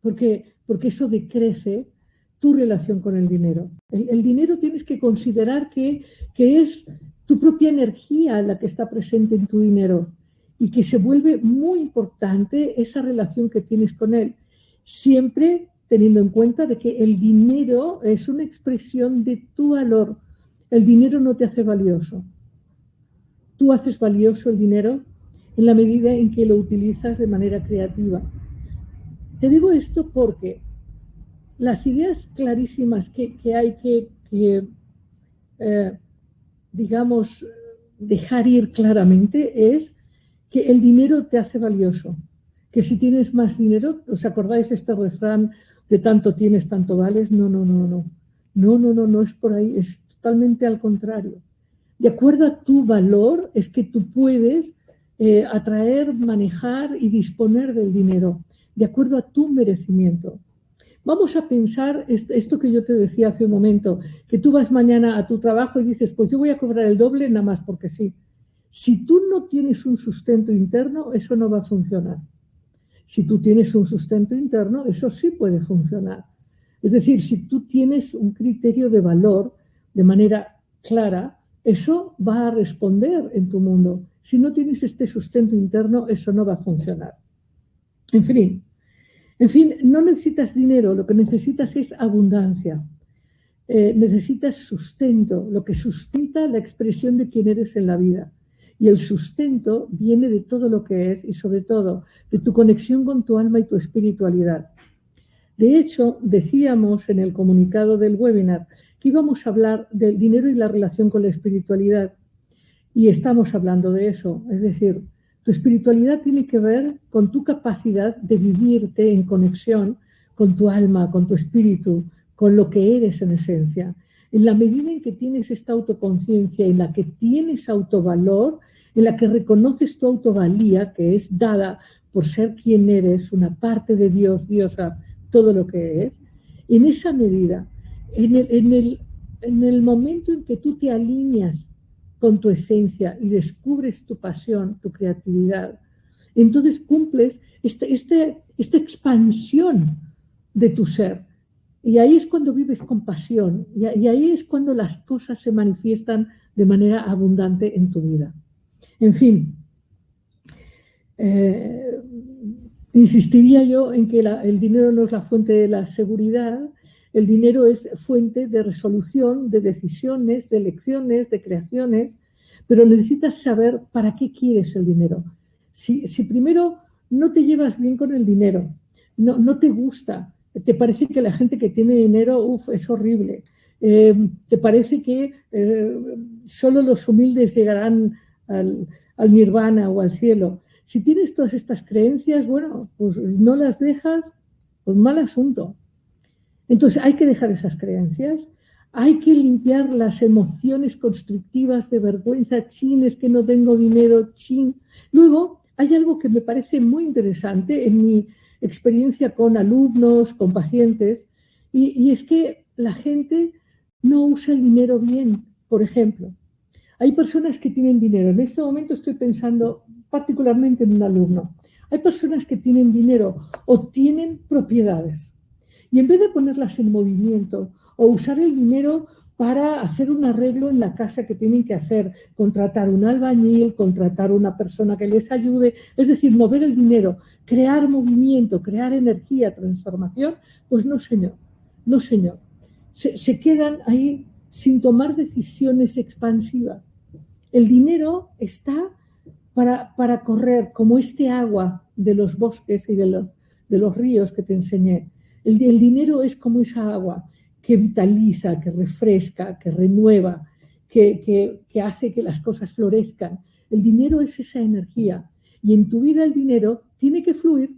porque eso decrece tu relación con el dinero. El dinero tienes que considerar que es tu propia energía la que está presente en tu dinero y que se vuelve muy importante esa relación que tienes con él, siempre teniendo en cuenta de que el dinero es una expresión de tu valor. El dinero no te hace valioso. Tú haces valioso el dinero en la medida en que lo utilizas de manera creativa. Te digo esto porque las ideas clarísimas que hay que digamos, dejar ir claramente es que el dinero te hace valioso, que si tienes más dinero, ¿os acordáis este refrán de tanto tienes, tanto vales? No, no, no, no, no, no, no, no es por ahí, es totalmente al contrario. De acuerdo a tu valor es que tú puedes atraer, manejar y disponer del dinero, de acuerdo a tu merecimiento. Vamos a pensar esto que yo te decía hace un momento, que tú vas mañana a tu trabajo y dices, pues yo voy a cobrar el doble nada más porque sí. Si tú no tienes un sustento interno, eso no va a funcionar. Si tú tienes un sustento interno, eso sí puede funcionar. Es decir, si tú tienes un criterio de valor de manera clara, eso va a responder en tu mundo. Si no tienes este sustento interno, eso no va a funcionar. En fin, no necesitas dinero, lo que necesitas es abundancia. Necesitas sustento, lo que sustenta la expresión de quién eres en la vida. Y el sustento viene de todo lo que es y sobre todo de tu conexión con tu alma y tu espiritualidad. De hecho, decíamos en el comunicado del webinar que íbamos a hablar del dinero y la relación con la espiritualidad. Y estamos hablando de eso, es decir, tu espiritualidad tiene que ver con tu capacidad de vivirte en conexión con tu alma, con tu espíritu, con lo que eres en esencia. En la medida en que tienes esta autoconciencia, en la que tienes autovalor, en la que reconoces tu autovalía, que es dada por ser quien eres, una parte de Dios, diosa, todo lo que es, en esa medida, en el momento en que tú te alineas con tu esencia y descubres tu pasión, tu creatividad, entonces cumples esta expansión de tu ser. Y ahí es cuando vives con pasión y ahí es cuando las cosas se manifiestan de manera abundante en tu vida. En fin, insistiría yo en que el dinero no es la fuente de la seguridad, el dinero es fuente de resolución, de decisiones, de elecciones, de creaciones, pero necesitas saber para qué quieres el dinero. Si primero no te llevas bien con el dinero, no te gusta, te parece que la gente que tiene dinero, es horrible, te parece que solo los humildes llegarán al nirvana o al cielo. Si tienes todas estas creencias, bueno, pues no las dejas, pues mal asunto. Entonces hay que dejar esas creencias, hay que limpiar las emociones constructivas de vergüenza, chin, es que no tengo dinero, chin. Luego hay algo que me parece muy interesante en mi experiencia con alumnos, con pacientes, y es que la gente no usa el dinero bien. Por ejemplo, hay personas que tienen dinero. En este momento estoy pensando particularmente en un alumno. Hay personas que tienen dinero o tienen propiedades. Y en vez de ponerlas en movimiento o usar el dinero para hacer un arreglo en la casa que tienen que hacer, contratar un albañil, contratar una persona que les ayude, es decir, mover el dinero, crear movimiento, crear energía, transformación, pues no, señor, no, señor. Se quedan ahí sin tomar decisiones expansivas. El dinero está para correr como este agua de los bosques y de los ríos que te enseñé. El dinero es como esa agua que vitaliza, que refresca, que renueva, que hace que las cosas florezcan. El dinero es esa energía y en tu vida el dinero tiene que fluir.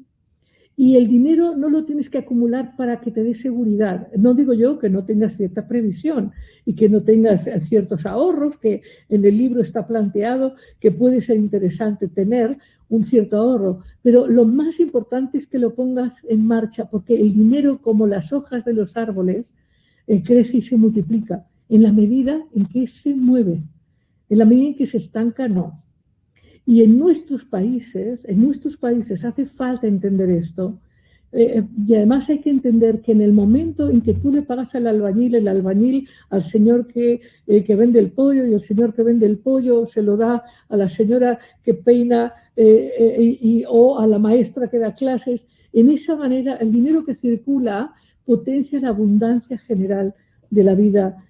Y el dinero no lo tienes que acumular para que te dé seguridad. No digo yo que no tengas cierta previsión y que no tengas ciertos ahorros, que en el libro está planteado que puede ser interesante tener un cierto ahorro, pero lo más importante es que lo pongas en marcha, porque el dinero, como las hojas de los árboles, crece y se multiplica en la medida en que se mueve. En la medida en que se estanca, no. Y en nuestros países hace falta entender esto. Y además hay que entender que en el momento en que tú le pagas al albañil, el albañil al señor que vende el pollo, y el señor que vende el pollo se lo da a la señora que peina o a la maestra que da clases, en esa manera el dinero que circula potencia la abundancia general de la vida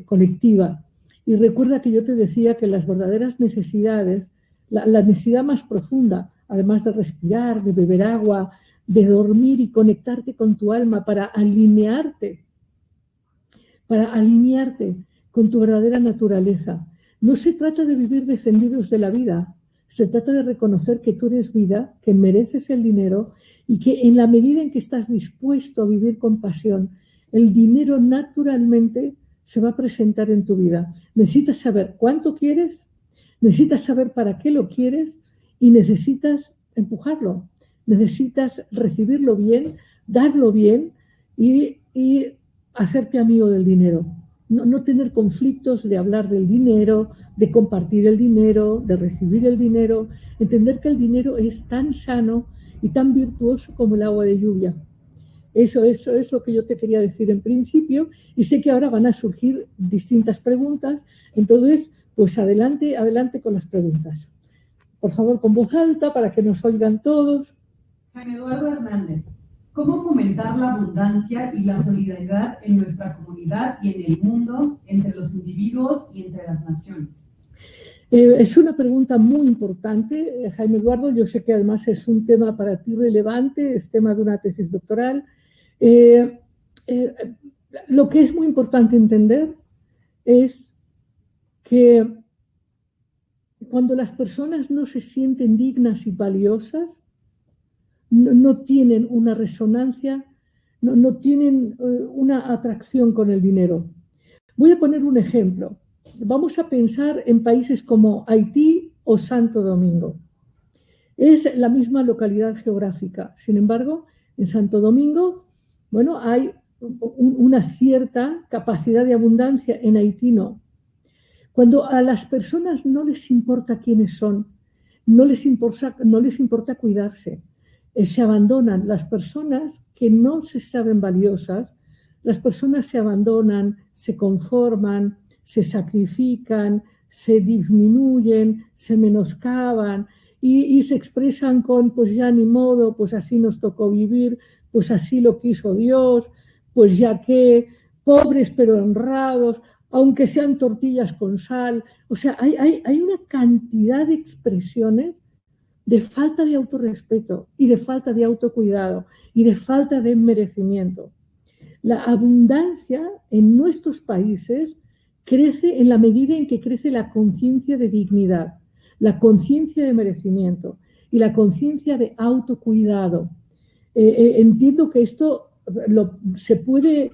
colectiva. Y recuerda que yo te decía que las verdaderas necesidades, la necesidad más profunda, además de respirar, de beber agua, de dormir y conectarte con tu alma para alinearte con tu verdadera naturaleza. No se trata de vivir defendidos de la vida, se trata de reconocer que tú eres vida, que mereces el dinero y que en la medida en que estás dispuesto a vivir con pasión, el dinero naturalmente se va a presentar en tu vida. Necesitas saber cuánto quieres, necesitas saber para qué lo quieres y necesitas empujarlo. Necesitas recibirlo bien, darlo bien y hacerte amigo del dinero. No tener conflictos de hablar del dinero, de compartir el dinero, de recibir el dinero. Entender que el dinero es tan sano y tan virtuoso como el agua de lluvia. Eso es lo que yo te quería decir en principio y sé que ahora van a surgir distintas preguntas. Entonces, pues adelante con las preguntas. Por favor, con voz alta para que nos oigan todos. Jaime Eduardo Hernández, ¿cómo fomentar la abundancia y la solidaridad en nuestra comunidad y en el mundo, entre los individuos y entre las naciones? Es una pregunta muy importante, Jaime Eduardo. Yo sé que además es un tema para ti relevante, es tema de una tesis doctoral. Lo que es muy importante entender es que cuando las personas no se sienten dignas y valiosas, no tienen una resonancia, no tienen una atracción con el dinero. Voy a poner un ejemplo. Vamos a pensar en países como Haití o Santo Domingo. Es la misma localidad geográfica. Sin embargo, en Santo Domingo, bueno, hay una cierta capacidad de abundancia, en Haití no. Cuando a las personas no les importa quiénes son, no les importa cuidarse, se abandonan. Las personas que no se saben valiosas, las personas se abandonan, se conforman, se sacrifican, se disminuyen, se menoscaban y se expresan con pues ya ni modo, pues así nos tocó vivir, pues así lo quiso Dios, pues ya que pobres pero honrados, aunque sean tortillas con sal. O sea, hay una cantidad de expresiones de falta de autorrespeto y de falta de autocuidado y de falta de merecimiento. La abundancia en nuestros países crece en la medida en que crece la conciencia de dignidad, la conciencia de merecimiento y la conciencia de autocuidado. Entiendo que esto se puede,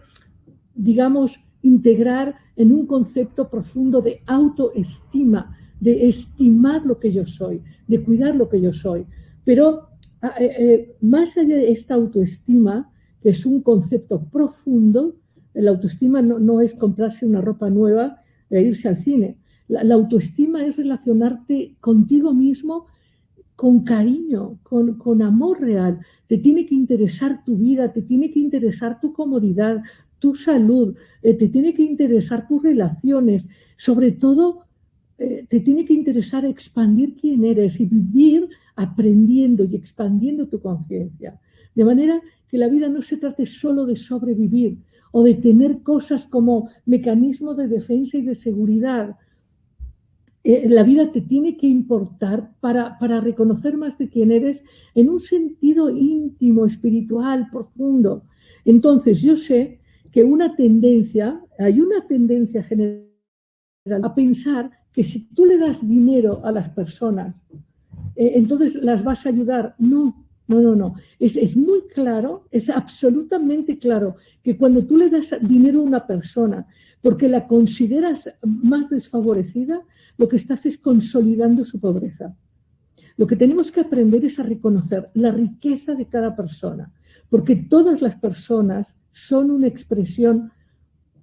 digamos, integrar en un concepto profundo de autoestima, de estimar lo que yo soy, de cuidar lo que yo soy. Pero más allá de esta autoestima, que es un concepto profundo, la autoestima no es comprarse una ropa nueva e irse al cine. La autoestima es relacionarte contigo mismo con cariño, con amor real. Te tiene que interesar tu vida, te tiene que interesar tu comodidad, tu salud, te tiene que interesar tus relaciones, sobre todo te tiene que interesar expandir quién eres y vivir aprendiendo y expandiendo tu conciencia. De manera que la vida no se trate solo de sobrevivir o de tener cosas como mecanismo de defensa y de seguridad. La vida te tiene que importar para reconocer más de quién eres en un sentido íntimo, espiritual, profundo. Entonces, yo sé que hay una tendencia general a pensar que si tú le das dinero a las personas, entonces las vas a ayudar. No. Es muy claro, es absolutamente claro que cuando tú le das dinero a una persona porque la consideras más desfavorecida, lo que estás es consolidando su pobreza. Lo que tenemos que aprender es a reconocer la riqueza de cada persona, porque todas las personas son una expresión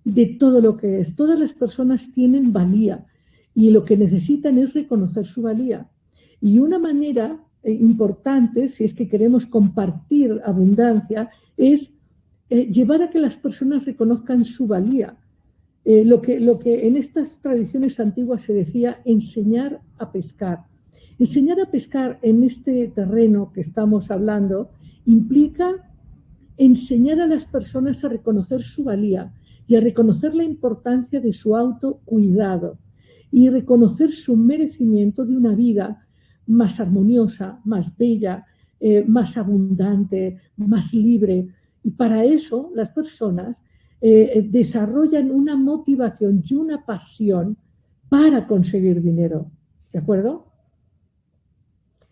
de todo lo que es. Todas las personas tienen valía y lo que necesitan es reconocer su valía. Y una manera importante, si es que queremos compartir abundancia, es llevar a que las personas reconozcan su valía. Lo que en estas tradiciones antiguas se decía, enseñar a pescar. Enseñar a pescar en este terreno que estamos hablando implica enseñar a las personas a reconocer su valía y a reconocer la importancia de su autocuidado y reconocer su merecimiento de una vida más armoniosa, más bella, más abundante, más libre. Y para eso las personas desarrollan una motivación y una pasión para conseguir dinero. ¿De acuerdo?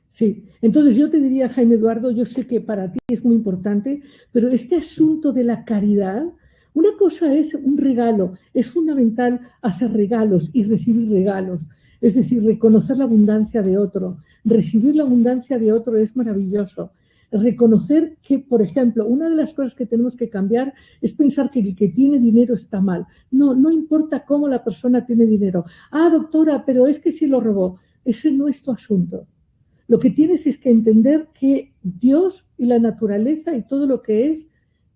Sí. Entonces yo te diría, Jaime Eduardo, yo sé que para ti es muy importante, pero este asunto de la caridad, una cosa es un regalo, es fundamental hacer regalos y recibir regalos. Es decir, reconocer la abundancia de otro. Recibir la abundancia de otro es maravilloso. Reconocer que, por ejemplo, una de las cosas que tenemos que cambiar es pensar que el que tiene dinero está mal. No importa cómo la persona tiene dinero. Ah, doctora, pero es que si lo robó. Ese no es tu asunto. Lo que tienes es que entender que Dios y la naturaleza y todo lo que es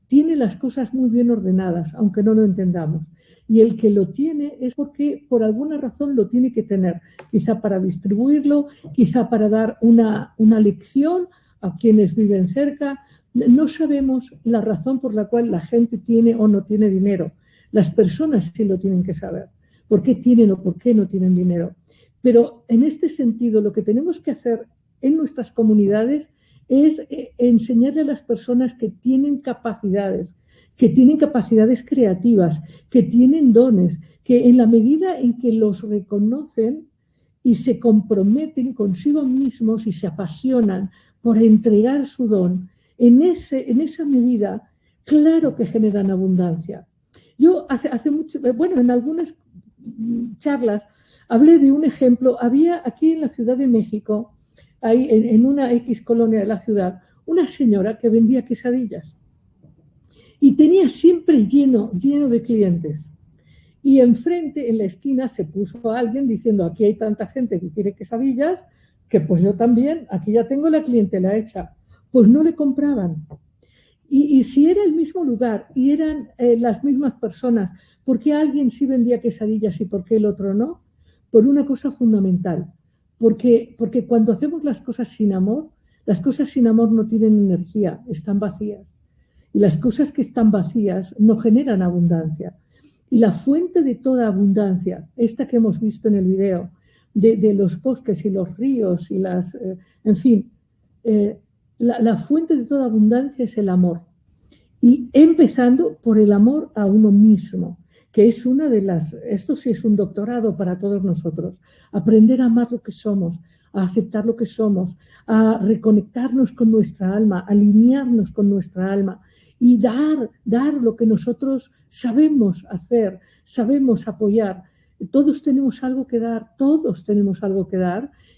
tiene las cosas muy bien ordenadas, aunque no lo entendamos. Y el que lo tiene es porque por alguna razón lo tiene que tener, quizá para distribuirlo, quizá para dar una lección a quienes viven cerca. No sabemos la razón por la cual la gente tiene o no tiene dinero. Las personas sí lo tienen que saber, por qué tienen o por qué no tienen dinero. Pero en este sentido, lo que tenemos que hacer en nuestras comunidades es enseñarle a las personas que tienen capacidades creativas, que tienen dones, que en la medida en que los reconocen y se comprometen consigo mismos y se apasionan por entregar su don, en esa medida, claro que generan abundancia. Yo hace mucho, bueno, en algunas charlas hablé de un ejemplo. Había aquí en la Ciudad de México, ahí en una X colonia de la ciudad, una señora que vendía quesadillas y tenía siempre lleno de clientes. Y enfrente, en la esquina, se puso alguien diciendo, aquí hay tanta gente que quiere quesadillas, que pues yo también, aquí ya tengo la clientela hecha. Pues no le compraban. Y si era el mismo lugar y eran las mismas personas, ¿por qué alguien sí vendía quesadillas y por qué el otro no? Por una cosa fundamental. Porque cuando hacemos las cosas sin amor no tienen energía, están vacías. Y las cosas que están vacías no generan abundancia. Y la fuente de toda abundancia, esta que hemos visto en el video, de los bosques y los ríos y las, en fin, la fuente de toda abundancia es el amor. Y empezando por el amor a uno mismo, que es una de las, esto sí es un doctorado para todos nosotros, aprender a amar lo que somos, a aceptar lo que somos, a reconectarnos con nuestra alma, alinearnos con nuestra alma y dar lo que nosotros sabemos hacer, sabemos apoyar. Todos tenemos algo que dar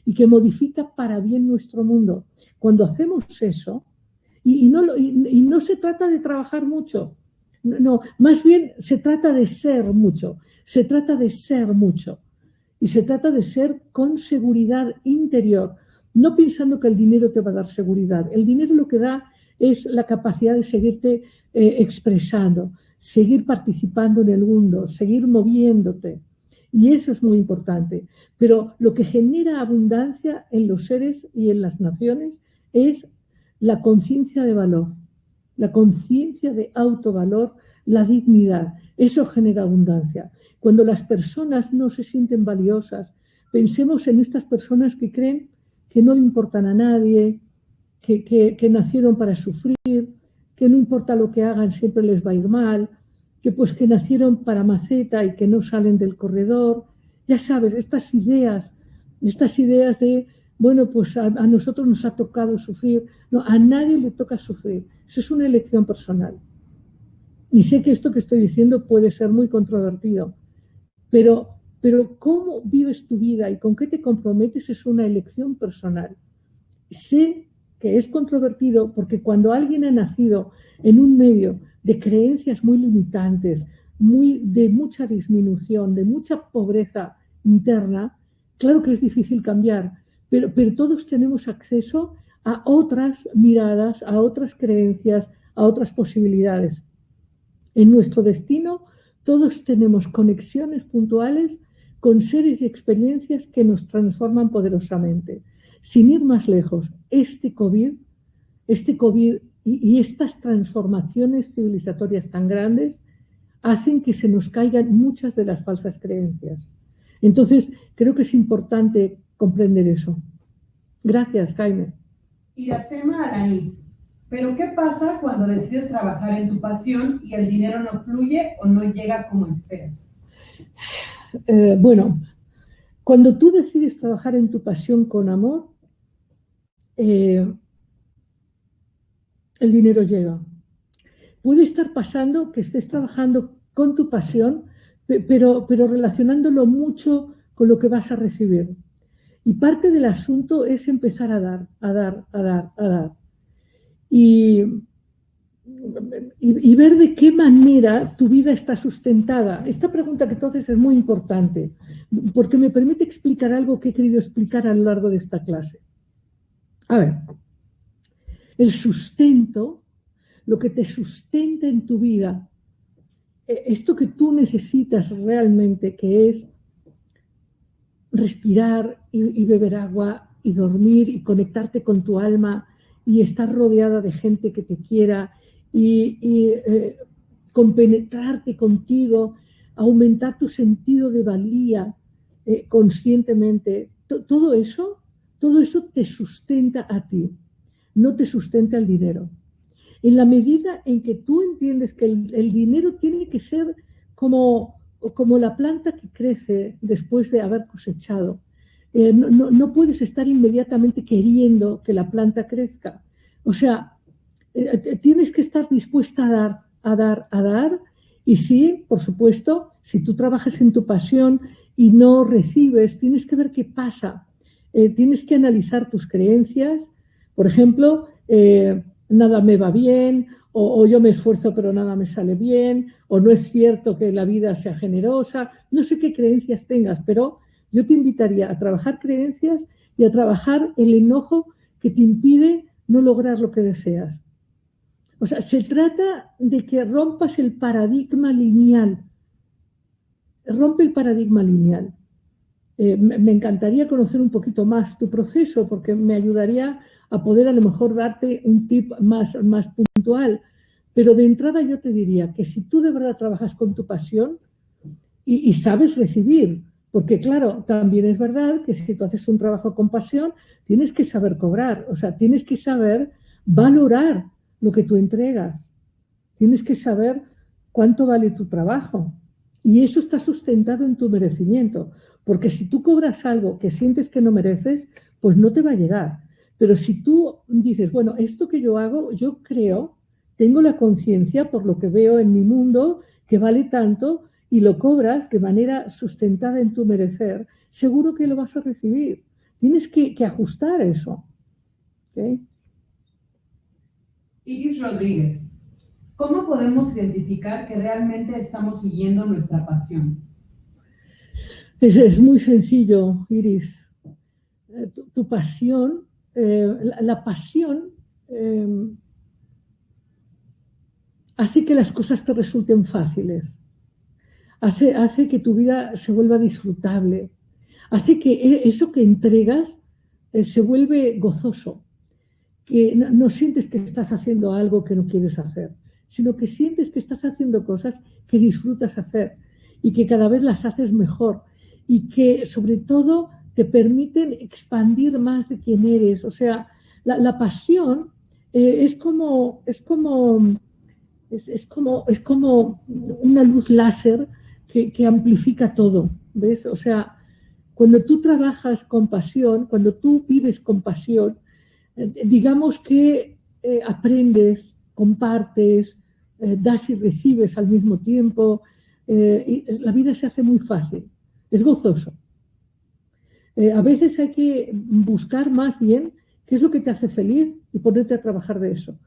y que modifica para bien nuestro mundo. Cuando hacemos eso, y no se trata de trabajar mucho, no, más bien se trata de ser mucho, y se trata de ser con seguridad interior, no pensando que el dinero te va a dar seguridad. El dinero lo que da es la capacidad de seguirte expresando, seguir participando en el mundo, seguir moviéndote. Y eso es muy importante. Pero lo que genera abundancia en los seres y en las naciones es la conciencia de valor, la conciencia de autovalor, la dignidad. Eso genera abundancia. Cuando las personas no se sienten valiosas, pensemos en estas personas que creen que no le importan a nadie, que nacieron para sufrir, que no importa lo que hagan, siempre les va a ir mal, que nacieron para maceta y que no salen del corredor. ya sabes, estas ideas de, bueno, pues a nosotros nos ha tocado sufrir. No, a nadie le toca sufrir. Eso es una elección personal. Y sé que esto que estoy diciendo puede ser muy controvertido, pero cómo vives tu vida y con qué te comprometes es una elección personal. Sé que es controvertido porque cuando alguien ha nacido en un medio de creencias muy limitantes, de mucha disminución, de mucha pobreza interna, claro que es difícil cambiar, pero todos tenemos acceso a otras miradas, a otras creencias, a otras posibilidades. En nuestro destino todos tenemos conexiones puntuales con seres y experiencias que nos transforman poderosamente. Sin ir más lejos, este COVID y estas transformaciones civilizatorias tan grandes hacen que se nos caigan muchas de las falsas creencias. Entonces, creo que es importante comprender eso. Gracias, Jaime. Iracema Alanis, ¿pero qué pasa cuando decides trabajar en tu pasión y el dinero no fluye o no llega como esperas? Bueno, cuando tú decides trabajar en tu pasión con amor, el dinero llega. Puede estar pasando que estés trabajando con tu pasión, pero relacionándolo mucho con lo que vas a recibir. Y parte del asunto es empezar a dar, a dar, a dar, a dar. Y ver de qué manera tu vida está sustentada. Esta pregunta que entonces es muy importante, porque me permite explicar algo que he querido explicar a lo largo de esta clase. A ver, el sustento, lo que te sustenta en tu vida, esto que tú necesitas realmente, que es respirar y beber agua y dormir y conectarte con tu alma y estar rodeada de gente que te quiera y compenetrarte contigo, aumentar tu sentido de valía conscientemente. Todo eso te sustenta a ti, no te sustenta el dinero. En la medida en que tú entiendes que el dinero tiene que ser como la planta que crece después de haber cosechado. No puedes estar inmediatamente queriendo que la planta crezca. O sea, tienes que estar dispuesta a dar, a dar, a dar. Y sí, por supuesto, si tú trabajas en tu pasión y no recibes, tienes que ver qué pasa. Tienes que analizar tus creencias. Por ejemplo, nada me va bien, o yo me esfuerzo pero nada me sale bien, o no es cierto que la vida sea generosa. No sé qué creencias tengas, pero yo te invitaría a trabajar creencias y a trabajar el enojo que te impide no lograr lo que deseas. O sea, se trata de que rompas el paradigma lineal. Rompe el paradigma lineal. Me encantaría conocer un poquito más tu proceso porque me ayudaría a poder a lo mejor darte un tip más puntual. Pero de entrada yo te diría que si tú de verdad trabajas con tu pasión y sabes recibir, porque claro, también es verdad que si tú haces un trabajo con pasión, tienes que saber cobrar, o sea, tienes que saber valorar lo que tú entregas, tienes que saber cuánto vale tu trabajo y eso está sustentado en tu merecimiento, porque si tú cobras algo que sientes que no mereces, pues no te va a llegar. Pero si tú dices, bueno, esto que yo hago, yo creo, tengo la conciencia por lo que veo en mi mundo que vale tanto y lo cobras de manera sustentada en tu merecer, seguro que lo vas a recibir. Tienes que ajustar eso. ¿Okay? Iris Rodríguez, ¿cómo podemos identificar que realmente estamos siguiendo nuestra pasión? Es muy sencillo, Iris. Tu pasión, la pasión hace que las cosas te resulten fáciles. Hace que tu vida se vuelva disfrutable, hace que eso que entregas se vuelve gozoso, que no sientes que estás haciendo algo que no quieres hacer, sino que sientes que estás haciendo cosas que disfrutas hacer y que cada vez las haces mejor y que sobre todo te permiten expandir más de quién eres. O sea, la pasión es como una luz láser que amplifica todo, ¿ves? O sea, Cuando tú trabajas con pasión, cuando tú vives con pasión, digamos que aprendes, compartes, das y recibes al mismo tiempo, y la vida se hace muy fácil, es gozoso. A veces hay que buscar más bien qué es lo que te hace feliz y ponerte a trabajar de eso.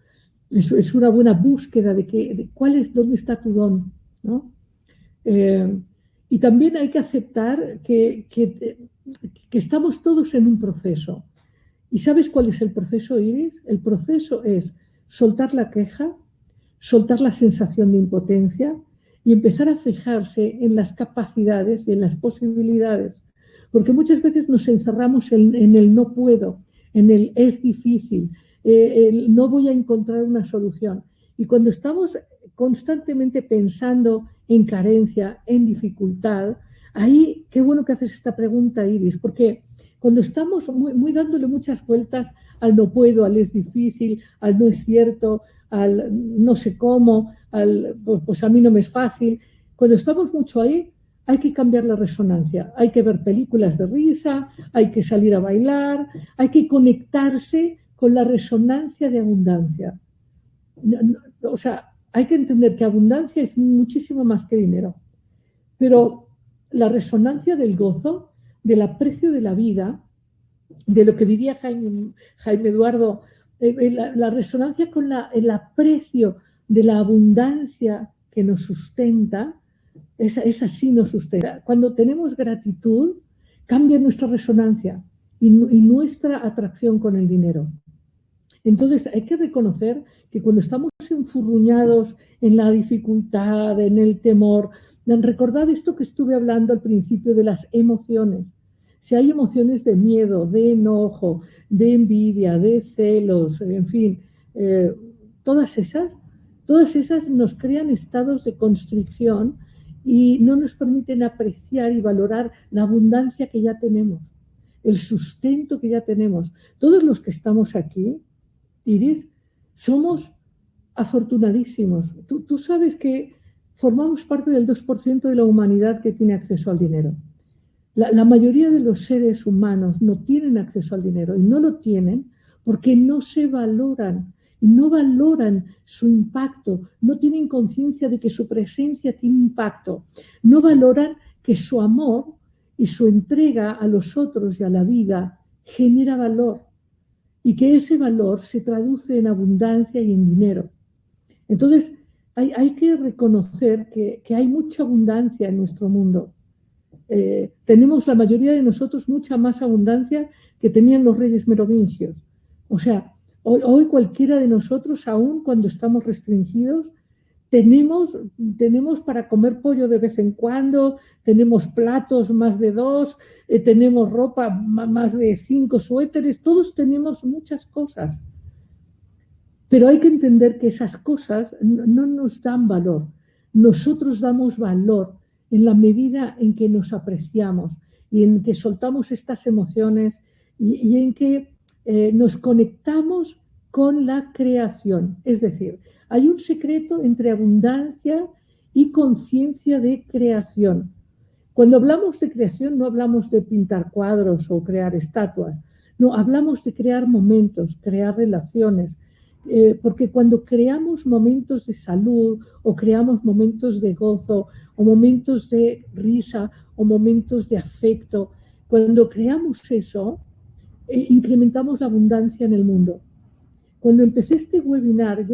Es una buena búsqueda de cuál es, dónde está tu don, ¿no? Y también hay que aceptar que estamos todos en un proceso. ¿Y sabes cuál es el proceso, Iris? El proceso es soltar la queja, soltar la sensación de impotencia y empezar a fijarse en las capacidades y en las posibilidades. Porque muchas veces nos encerramos en el no puedo, en el es difícil, el no voy a encontrar una solución. Y cuando estamos constantemente pensando en carencia, en dificultad, ahí qué bueno que haces esta pregunta, Iris, porque cuando estamos muy dándole muchas vueltas al no puedo, al es difícil, al no es cierto, al no sé cómo, al pues a mí no me es fácil, cuando estamos mucho ahí, hay que cambiar la resonancia, hay que ver películas de risa, hay que salir a bailar, hay que conectarse con la resonancia de abundancia. O sea, hay que entender que abundancia es muchísimo más que dinero, pero la resonancia del gozo, del aprecio de la vida, de lo que diría Jaime Eduardo, la resonancia con el aprecio de la abundancia que nos sustenta, esa sí nos sustenta. Cuando tenemos gratitud, cambia nuestra resonancia y nuestra atracción con el dinero. Entonces hay que reconocer que cuando estamos enfurruñados en la dificultad, en el temor, recordad esto que estuve hablando al principio de las emociones. Si hay emociones de miedo, de enojo, de envidia, de celos, en fin, todas esas nos crean estados de constricción y no nos permiten apreciar y valorar la abundancia que ya tenemos, el sustento que ya tenemos. Todos los que estamos aquí, Iris, somos afortunadísimos. Tú sabes que formamos parte del 2% de la humanidad que tiene acceso al dinero. La mayoría de los seres humanos no tienen acceso al dinero y no lo tienen porque no se valoran y no valoran su impacto, no tienen conciencia de que su presencia tiene impacto, no valoran que su amor y su entrega a los otros y a la vida genera valor y que ese valor se traduce en abundancia y en dinero. Entonces, hay que reconocer que hay mucha abundancia en nuestro mundo. Tenemos la mayoría de nosotros mucha más abundancia que tenían los reyes merovingios. O sea, hoy cualquiera de nosotros, aún cuando estamos restringidos, tenemos para comer pollo de vez en cuando, tenemos platos más de 2, tenemos ropa más de 5 suéteres, todos tenemos muchas cosas. Pero hay que entender que esas cosas no nos dan valor. Nosotros damos valor en la medida en que nos apreciamos y en que soltamos estas emociones y en que nos conectamos con la creación. Es decir, hay un secreto entre abundancia y conciencia de creación. Cuando hablamos de creación no hablamos de pintar cuadros o crear estatuas, no, hablamos de crear momentos, crear relaciones, porque cuando creamos momentos de salud o creamos momentos de gozo o momentos de risa o momentos de afecto, cuando creamos eso, incrementamos la abundancia en el mundo. Cuando empecé este webinar,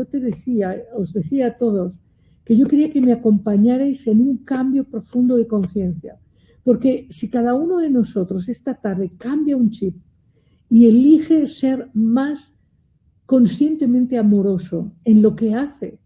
os decía a todos que yo quería que me acompañarais en un cambio profundo de conciencia, porque si cada uno de nosotros esta tarde cambia un chip y elige ser más conscientemente amoroso en lo que hace,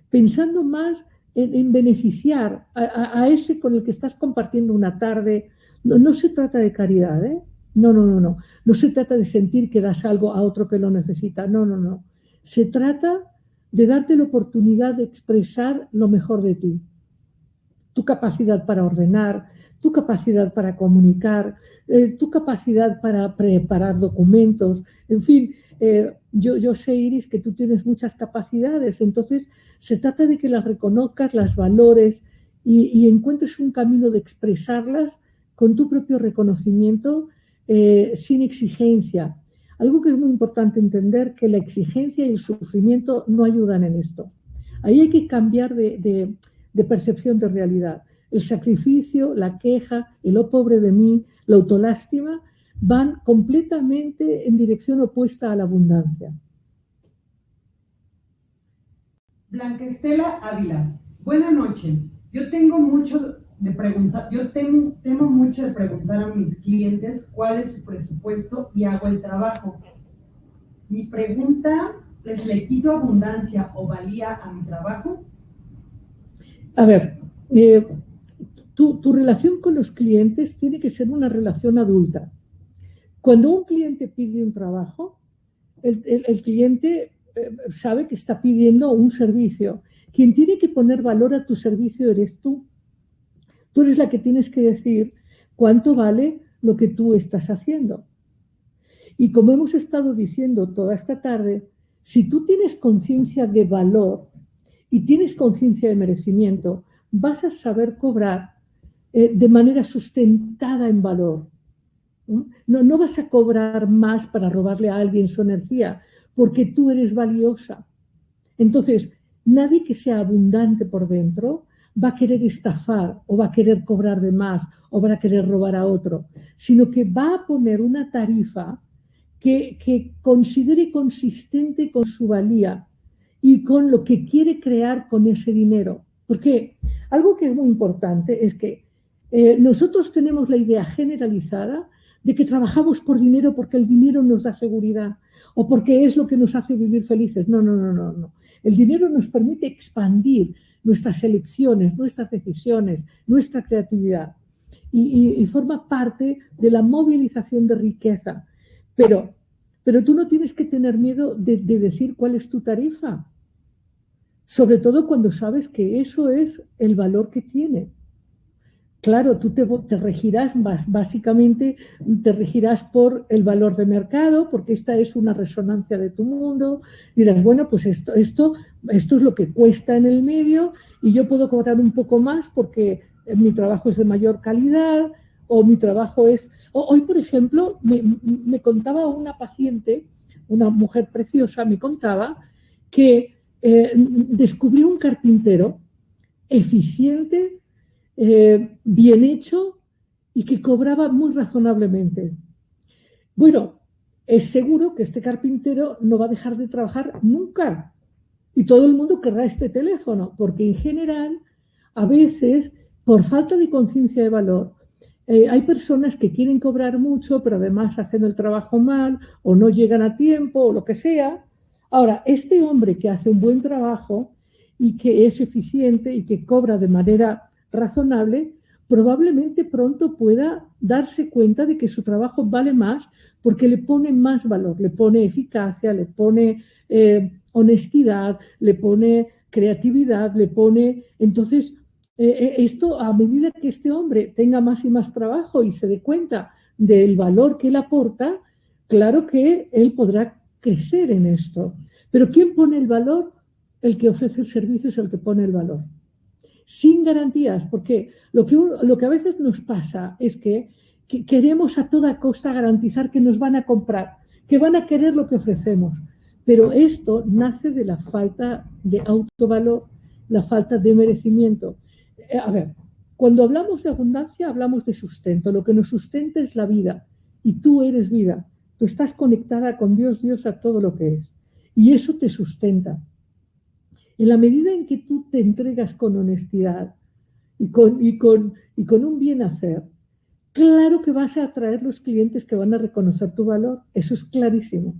pensando más en beneficiar a ese con el que estás compartiendo una tarde, no se trata de caridad, ¿eh? No se trata de sentir que das algo a otro que lo necesita, no. Se trata de darte la oportunidad de expresar lo mejor de ti. Tu capacidad para ordenar, tu capacidad para comunicar, tu capacidad para preparar documentos, en fin, yo sé, Iris, que tú tienes muchas capacidades, entonces se trata de que las reconozcas, las valores y encuentres un camino de expresarlas con tu propio reconocimiento, sin exigencia. Algo que es muy importante entender, que la exigencia y el sufrimiento no ayudan en esto. Ahí hay que cambiar de percepción de realidad. El sacrificio, la queja, el "oh pobre de mí", la autolástima, van completamente en dirección opuesta a la abundancia. Blanca Estela Ávila, buena noche. Yo temo mucho de preguntar a mis clientes cuál es su presupuesto y hago el trabajo. Mi pregunta es: ¿le quito abundancia o valía a mi trabajo? A ver, tu relación con los clientes tiene que ser una relación adulta. Cuando un cliente pide un trabajo, el cliente sabe que está pidiendo un servicio. Quien tiene que poner valor a tu servicio eres tú. Tú eres la que tienes que decir cuánto vale lo que tú estás haciendo. Y como hemos estado diciendo toda esta tarde, si tú tienes conciencia de valor y tienes conciencia de merecimiento, vas a saber cobrar de manera sustentada en valor. No vas a cobrar más para robarle a alguien su energía, porque tú eres valiosa. Entonces, nadie que sea abundante por dentro va a querer estafar o va a querer cobrar de más o va a querer robar a otro, sino que va a poner una tarifa que considere consistente con su valía y con lo que quiere crear con ese dinero. Porque algo que es muy importante es que nosotros tenemos la idea generalizada de que trabajamos por dinero porque el dinero nos da seguridad o porque es lo que nos hace vivir felices. No. El dinero nos permite expandir nuestras elecciones, nuestras decisiones, nuestra creatividad y forma parte de la movilización de riqueza. Pero tú no tienes que tener miedo de decir cuál es tu tarifa, sobre todo cuando sabes que eso es el valor que tiene. Claro, tú te regirás básicamente, te regirás por el valor de mercado, porque esta es una resonancia de tu mundo. Dirás, bueno, pues esto es lo que cuesta en el medio y yo puedo cobrar un poco más porque mi trabajo es de mayor calidad o mi trabajo es... Hoy, por ejemplo, me contaba una paciente, una mujer preciosa, me contaba que descubrió un carpintero eficiente, bien hecho y que cobraba muy razonablemente. Bueno, es seguro que este carpintero no va a dejar de trabajar nunca y todo el mundo querrá este teléfono, porque en general, a veces, por falta de conciencia de valor, hay personas que quieren cobrar mucho, pero además hacen el trabajo mal o no llegan a tiempo o lo que sea. Ahora, este hombre que hace un buen trabajo y que es eficiente y que cobra de manera razonable, probablemente pronto pueda darse cuenta de que su trabajo vale más porque le pone más valor, le pone eficacia, le pone honestidad, le pone creatividad, le pone... Entonces, esto, a medida que este hombre tenga más y más trabajo y se dé cuenta del valor que él aporta, claro que él podrá crecer en esto. Pero ¿quién pone el valor? El que ofrece el servicio es el que pone el valor. Sin garantías, porque lo que a veces nos pasa es que queremos a toda costa garantizar que nos van a comprar, que van a querer lo que ofrecemos. Pero esto nace de la falta de autovalor, la falta de merecimiento. A ver, cuando hablamos de abundancia, hablamos de sustento. Lo que nos sustenta es la vida. Y tú eres vida. Tú estás conectada con Dios, a todo lo que es. Y eso te sustenta. En la medida en que tú te entregas con honestidad y con un bien hacer, claro que vas a atraer los clientes que van a reconocer tu valor. Eso es clarísimo.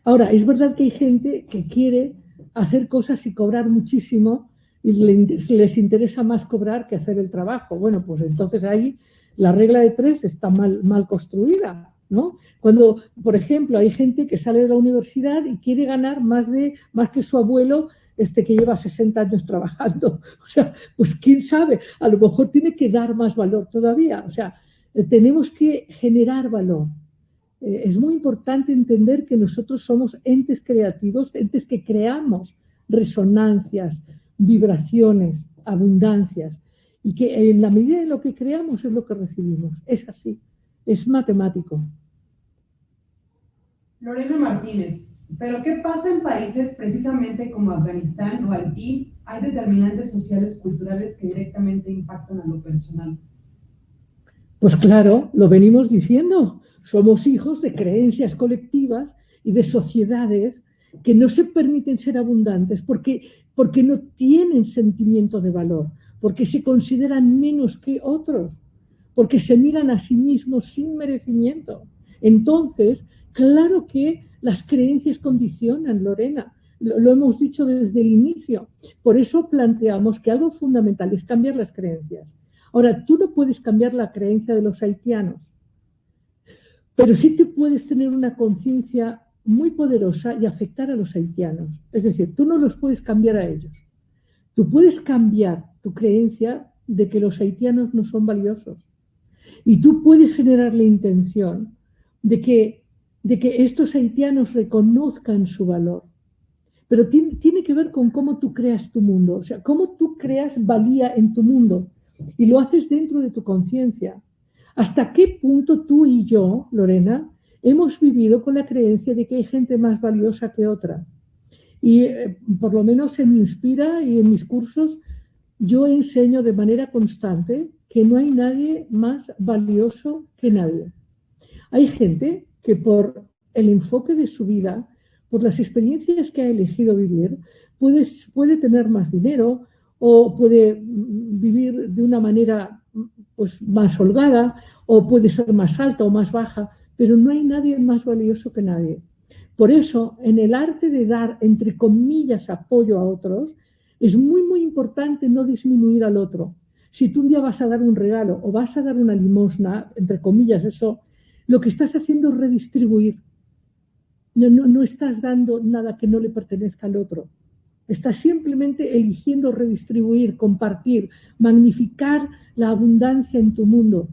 Ahora, es verdad que hay gente que quiere hacer cosas y cobrar muchísimo y les interesa más cobrar que hacer el trabajo. Bueno, pues entonces ahí la regla de 3 está mal construida, ¿no? Cuando, por ejemplo, hay gente que sale de la universidad y quiere ganar más que su abuelo, que lleva 60 años trabajando. O sea, pues quién sabe, a lo mejor tiene que dar más valor todavía. O sea, tenemos que generar valor. Es muy importante entender que nosotros somos entes creativos, entes que creamos resonancias, vibraciones, abundancias. y que en la medida de lo que creamos es lo que recibimos. Es así, es matemático. Lorena Martínez, ¿pero qué pasa en países precisamente como Afganistán o Haití? Hay determinantes sociales, culturales que directamente impactan a lo personal. Pues claro, lo venimos diciendo, somos hijos de creencias colectivas y de sociedades que no se permiten ser abundantes porque no tienen sentimiento de valor, porque se consideran menos que otros, porque se miran a sí mismos sin merecimiento. Entonces, claro que las creencias condicionan, Lorena, lo hemos dicho desde el inicio. Por eso planteamos que algo fundamental es cambiar las creencias. Ahora, tú no puedes cambiar la creencia de los haitianos, pero sí te puedes tener una conciencia muy poderosa y afectar a los haitianos. Es decir, tú no los puedes cambiar a ellos. Tú puedes cambiar tu creencia de que los haitianos no son valiosos. Y tú puedes generar la intención de que estos haitianos reconozcan su valor. Pero tiene que ver con cómo tú creas tu mundo, o sea, cómo tú creas valía en tu mundo. Y lo haces dentro de tu conciencia. ¿Hasta qué punto tú y yo, Lorena, hemos vivido con la creencia de que hay gente más valiosa que otra? Y por lo menos en Inspira y en mis cursos, yo enseño de manera constante que no hay nadie más valioso que nadie. Hay gente que por el enfoque de su vida, por las experiencias que ha elegido vivir, puede tener más dinero o puede vivir de una manera pues, más holgada o puede ser más alta o más baja, pero no hay nadie más valioso que nadie. Por eso, en el arte de dar, entre comillas, apoyo a otros, es muy, muy importante no disminuir al otro. Si tú un día vas a dar un regalo o vas a dar una limosna, entre comillas, eso, lo que estás haciendo es redistribuir. No estás dando nada que no le pertenezca al otro. Estás simplemente eligiendo redistribuir, compartir, magnificar la abundancia en tu mundo,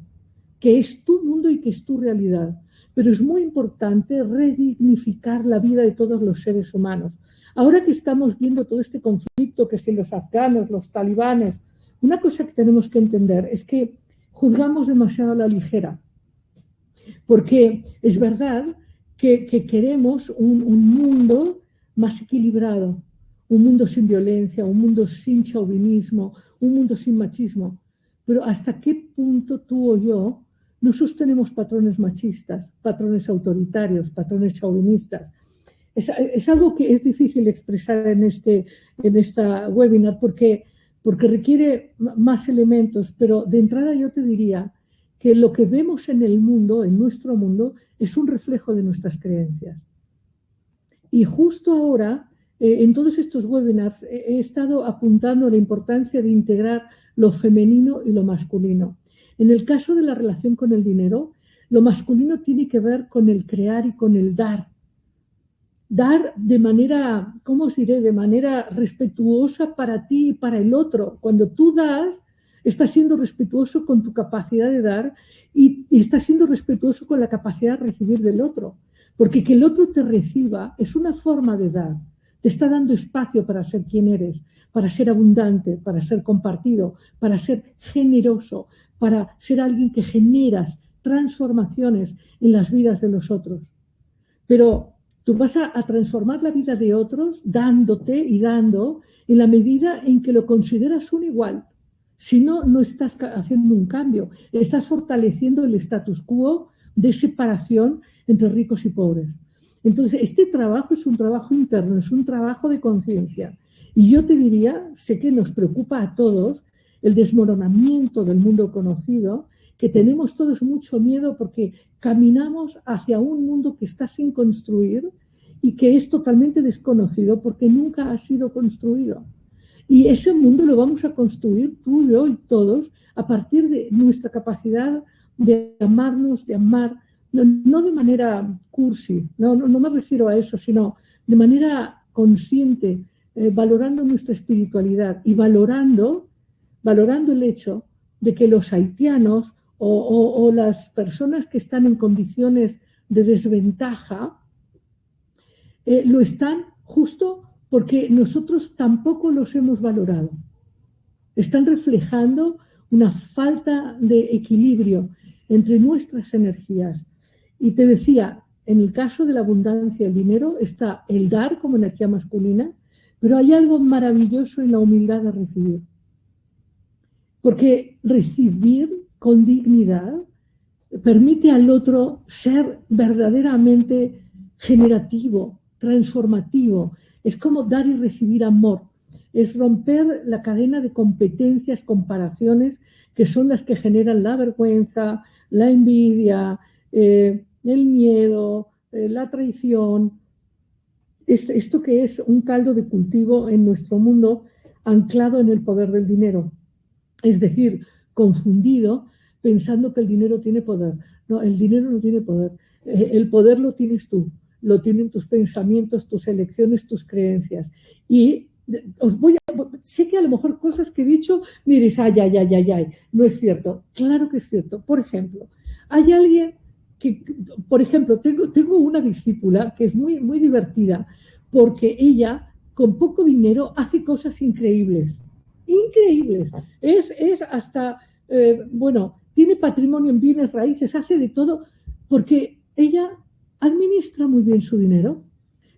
que es tu mundo y que es tu realidad. Pero es muy importante redignificar la vida de todos los seres humanos. Ahora que estamos viendo todo este conflicto, que si los afganos, los talibanes, una cosa que tenemos que entender es que juzgamos demasiado a la ligera. Porque es verdad que queremos un mundo más equilibrado, un mundo sin violencia, un mundo sin chauvinismo, un mundo sin machismo. Pero ¿hasta qué punto tú o yo no sostenemos patrones machistas, patrones autoritarios, patrones chauvinistas? Es algo que es difícil expresar en esta webinar porque requiere más elementos, pero de entrada yo te diría que lo que vemos en el mundo, en nuestro mundo, es un reflejo de nuestras creencias. Y justo ahora, en todos estos webinars, he estado apuntando a la importancia de integrar lo femenino y lo masculino. En el caso de la relación con el dinero, lo masculino tiene que ver con el crear y con el dar. Dar de manera, ¿cómo os diré?, de manera respetuosa para ti y para el otro. Cuando tú das, estás siendo respetuoso con tu capacidad de dar y estás siendo respetuoso con la capacidad de recibir del otro. Porque que el otro te reciba es una forma de dar. Te está dando espacio para ser quien eres, para ser abundante, para ser compartido, para ser generoso, para ser alguien que generas transformaciones en las vidas de los otros. Pero tú vas a transformar la vida de otros dándote y dando en la medida en que lo consideras un igual. Si no, no estás haciendo un cambio, estás fortaleciendo el status quo de separación entre ricos y pobres. Entonces, este trabajo es un trabajo interno, es un trabajo de conciencia. Y yo te diría, sé que nos preocupa a todos el desmoronamiento del mundo conocido, que tenemos todos mucho miedo porque caminamos hacia un mundo que está sin construir y que es totalmente desconocido porque nunca ha sido construido. Y ese mundo lo vamos a construir tú, yo y todos a partir de nuestra capacidad de amarnos, de amar, no de manera cursi, no me refiero a eso, sino de manera consciente, valorando nuestra espiritualidad y valorando el hecho de que los haitianos o las personas que están en condiciones de desventaja lo están justo porque nosotros tampoco los hemos valorado. Están reflejando una falta de equilibrio entre nuestras energías. Y te decía, en el caso de la abundancia del dinero está el dar como energía masculina, pero hay algo maravilloso en la humildad de recibir. Porque recibir con dignidad permite al otro ser verdaderamente generativo, transformativo. Es como dar y recibir amor. Es romper la cadena de competencias, comparaciones, que son las que generan la vergüenza, la envidia, el miedo, la traición. Esto que es un caldo de cultivo en nuestro mundo anclado en el poder del dinero. Es decir, confundido pensando que el dinero tiene poder. No, el dinero no tiene poder. El poder lo tienes tú, lo tienen tus pensamientos, tus elecciones, tus creencias. Y sé que a lo mejor cosas que he dicho, diréis, ay, no es cierto. Claro que es cierto. Por ejemplo, hay alguien que, por ejemplo, tengo una discípula que es muy, muy divertida porque ella, con poco dinero, hace cosas increíbles. Increíbles. Es hasta, bueno, tiene patrimonio en bienes raíces, hace de todo, porque ella administra muy bien su dinero,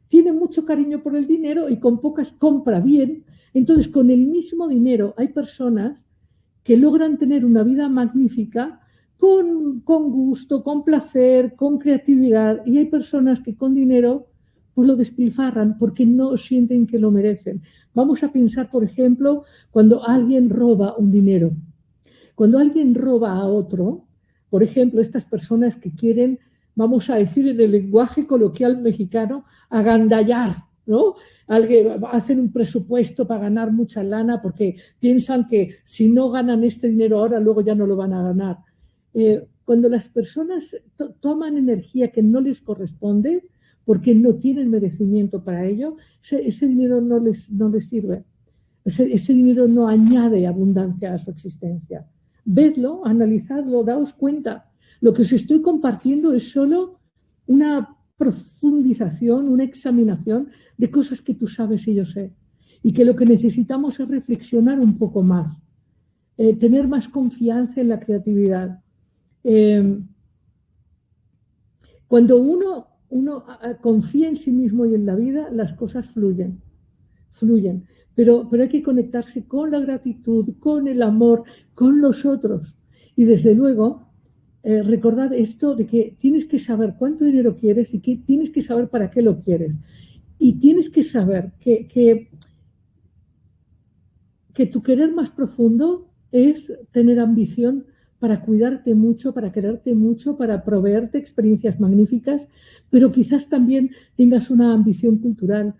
tiene mucho cariño por el dinero y con pocas compra bien. Entonces, con el mismo dinero hay personas que logran tener una vida magnífica con gusto, con placer, con creatividad, y hay personas que con dinero pues lo despilfarran porque no sienten que lo merecen. Vamos a pensar, por ejemplo, cuando alguien roba un dinero. Cuando alguien roba a otro, por ejemplo, estas personas que quieren, vamos a decir en el lenguaje coloquial mexicano, agandallar, ¿no? Hacen un presupuesto para ganar mucha lana porque piensan que si no ganan este dinero ahora, luego ya no lo van a ganar. Cuando las personas toman energía que no les corresponde porque no tienen merecimiento para ello, ese dinero no les sirve. Ese dinero no añade abundancia a su existencia. Vedlo, analizadlo, daos cuenta. Lo que os estoy compartiendo es solo una profundización, una examinación de cosas que tú sabes y yo sé. Y que lo que necesitamos es reflexionar un poco más, tener más confianza en la creatividad. Cuando uno confía en sí mismo y en la vida, las cosas fluyen. Pero hay que conectarse con la gratitud, con el amor, con los otros. Y desde luego, recordad esto de que tienes que saber cuánto dinero quieres y que tienes que saber para qué lo quieres. Y tienes que saber que tu querer más profundo es tener ambición para cuidarte mucho, para quererte mucho, para proveerte experiencias magníficas, pero quizás también tengas una ambición cultural,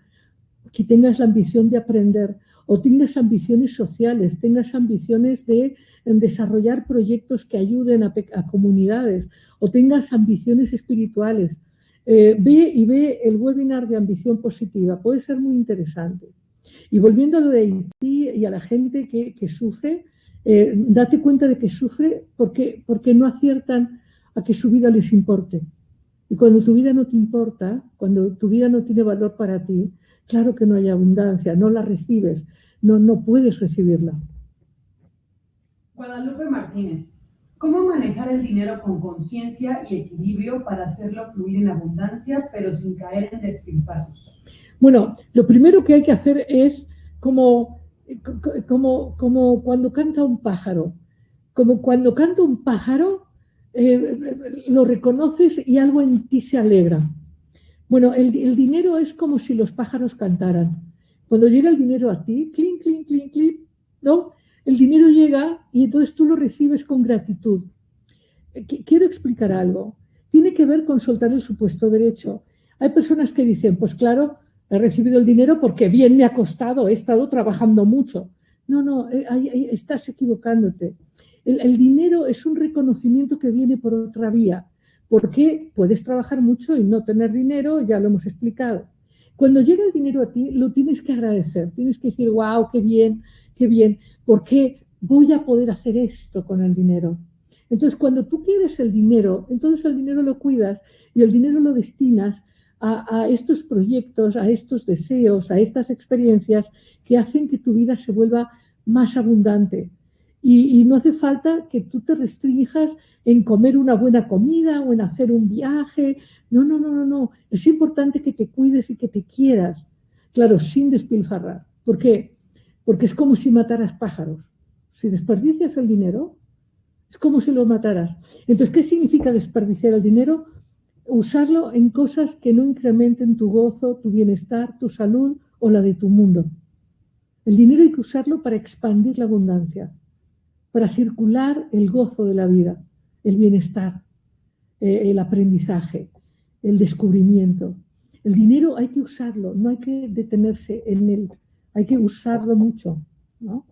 que tengas la ambición de aprender o tengas ambiciones sociales, tengas ambiciones de desarrollar proyectos que ayuden a comunidades o tengas ambiciones espirituales. Ve el webinar de ambición positiva, puede ser muy interesante. Y volviendo a lo de Haití y a la gente que sufre, date cuenta de que sufre porque no aciertan a que su vida les importe. Y cuando tu vida no te importa, cuando tu vida no tiene valor para ti, claro que no hay abundancia, no la recibes, no puedes recibirla. Guadalupe Martínez, ¿cómo manejar el dinero con conciencia y equilibrio para hacerlo fluir en abundancia, pero sin caer en despilfarros? Bueno, lo primero que hay que hacer es como cuando canta un pájaro. Como cuando canta un pájaro, lo reconoces y algo en ti se alegra. Bueno, el dinero es como si los pájaros cantaran. Cuando llega el dinero a ti, clink, clink, clink, clink, ¿no? El dinero llega y entonces tú lo recibes con gratitud. Quiero explicar algo. Tiene que ver con soltar el supuesto derecho. Hay personas que dicen, pues claro, he recibido el dinero porque bien me ha costado, he estado trabajando mucho. No, ahí estás equivocándote. El dinero es un reconocimiento que viene por otra vía. Porque puedes trabajar mucho y no tener dinero, ya lo hemos explicado. Cuando llega el dinero a ti, lo tienes que agradecer. Tienes que decir, wow, qué bien, porque voy a poder hacer esto con el dinero. Entonces, cuando tú quieres el dinero, entonces el dinero lo cuidas y el dinero lo destinas a estos proyectos, a estos deseos, a estas experiencias que hacen que tu vida se vuelva más abundante. Y no hace falta que tú te restringas en comer una buena comida o en hacer un viaje. No, no, no, no, no. Es importante que te cuides y que te quieras. Claro, sin despilfarrar. ¿Por qué? Porque es como si mataras pájaros. Si desperdicias el dinero, es como si lo mataras. Entonces, ¿qué significa desperdiciar el dinero? Usarlo en cosas que no incrementen tu gozo, tu bienestar, tu salud o la de tu mundo. El dinero hay que usarlo para expandir la abundancia, para circular el gozo de la vida, el bienestar, el aprendizaje, el descubrimiento. El dinero hay que usarlo, no hay que detenerse en él, hay que usarlo mucho, ¿no?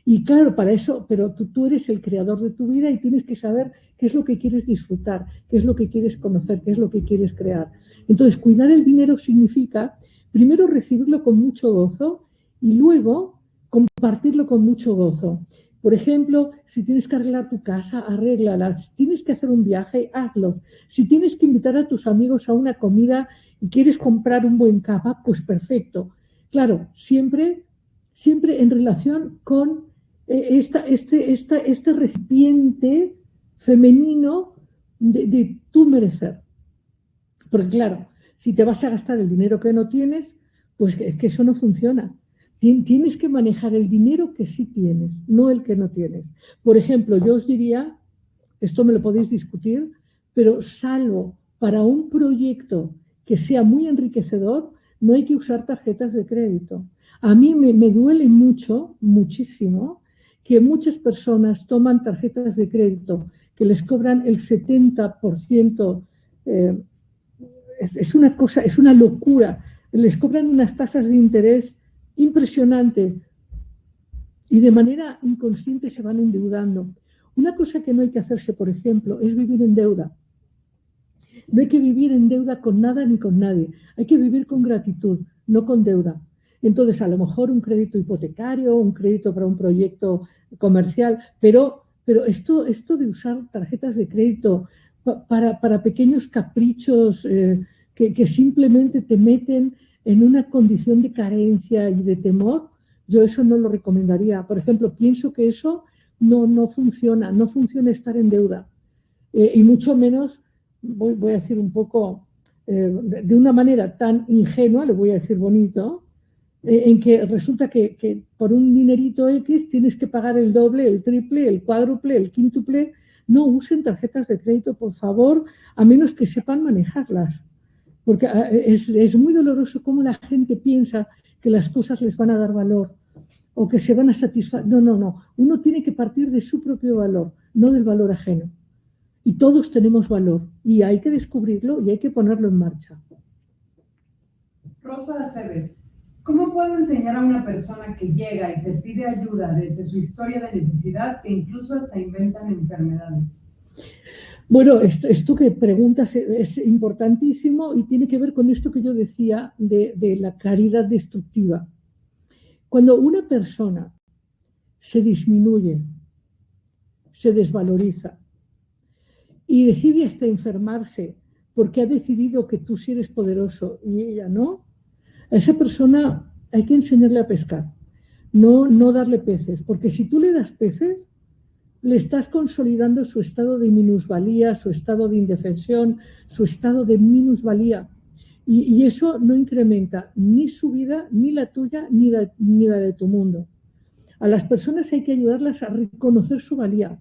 Y claro, para eso, pero tú eres el creador de tu vida y tienes que saber qué es lo que quieres disfrutar, qué es lo que quieres conocer, qué es lo que quieres crear. Entonces, cuidar el dinero significa, primero, recibirlo con mucho gozo y luego compartirlo con mucho gozo. Por ejemplo, si tienes que arreglar tu casa, arréglala. Si tienes que hacer un viaje, hazlo. Si tienes que invitar a tus amigos a una comida y quieres comprar un buen cava, pues perfecto. Claro, siempre en relación con este recipiente femenino de tu merecer. Porque claro, si te vas a gastar el dinero que no tienes, pues es que eso no funciona. Tienes que manejar el dinero que sí tienes, no el que no tienes. Por ejemplo, yo os diría, esto me lo podéis discutir, pero salvo para un proyecto que sea muy enriquecedor, no hay que usar tarjetas de crédito. A mí me duele mucho, muchísimo, que muchas personas toman tarjetas de crédito que les cobran el 70%. Es una cosa, es una locura. Les cobran unas tasas de interés impresionantes y de manera inconsciente se van endeudando. Una cosa que no hay que hacerse, por ejemplo, es vivir en deuda. No hay que vivir en deuda con nada ni con nadie. Hay que vivir con gratitud, no con deuda. Entonces, a lo mejor un crédito hipotecario, un crédito para un proyecto comercial, pero esto de usar tarjetas de crédito para pequeños caprichos que simplemente te meten en una condición de carencia y de temor, yo eso no lo recomendaría. Por ejemplo, pienso que eso no funciona estar en deuda. Y mucho menos, voy a decir un poco, de una manera tan ingenua, le voy a decir bonito, en que resulta que por un dinerito X tienes que pagar el doble, el triple, el cuádruple, el quíntuple. No usen tarjetas de crédito, por favor, a menos que sepan manejarlas. Porque es muy doloroso cómo la gente piensa que las cosas les van a dar valor o que se van a satisfacer. No, no, no. Uno tiene que partir de su propio valor, no del valor ajeno. Y todos tenemos valor y hay que descubrirlo y hay que ponerlo en marcha. Rosa Aceves, ¿cómo puedo enseñar a una persona que llega y te pide ayuda desde su historia de necesidad que incluso hasta inventan enfermedades? Bueno, esto que preguntas es importantísimo y tiene que ver con esto que yo decía de la caridad destructiva. Cuando una persona se disminuye, se desvaloriza y decide hasta enfermarse porque ha decidido que tú sí eres poderoso y ella no, a esa persona hay que enseñarle a pescar, no darle peces, porque si tú le das peces, le estás consolidando su estado de minusvalía, su estado de indefensión, su estado de minusvalía. Y eso no incrementa ni su vida, ni la tuya, ni la de tu mundo. A las personas hay que ayudarlas a reconocer su valía,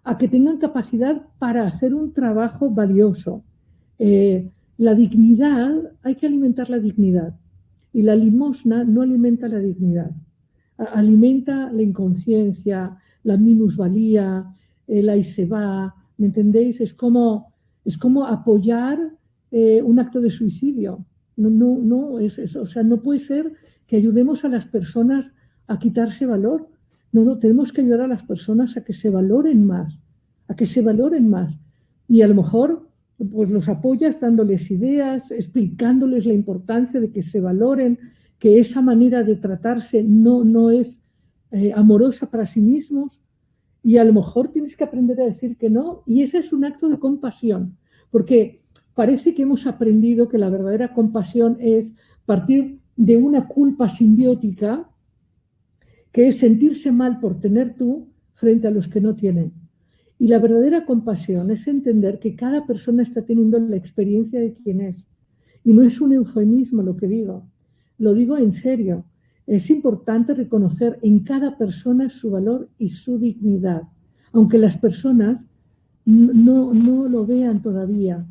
a que tengan capacidad para hacer un trabajo valioso. La dignidad, hay que alimentar la dignidad. Y la limosna no alimenta la dignidad. Alimenta la inconsciencia, la minusvalía, el ahí se va, ¿me entendéis? Es como apoyar un acto de suicidio. O sea, no puede ser que ayudemos a las personas a quitarse valor. No, tenemos que ayudar a las personas a que se valoren más, Y a lo mejor pues los apoyas dándoles ideas, explicándoles la importancia de que se valoren, que esa manera de tratarse no es amorosa para sí mismos, y a lo mejor tienes que aprender a decir que no, y ese es un acto de compasión, porque parece que hemos aprendido que la verdadera compasión es partir de una culpa simbiótica, que es sentirse mal por tener tú, frente a los que no tienen. Y la verdadera compasión es entender que cada persona está teniendo la experiencia de quién es. Y no es un eufemismo lo que digo, lo digo en serio. Es importante reconocer en cada persona su valor y su dignidad, aunque las personas no lo vean todavía.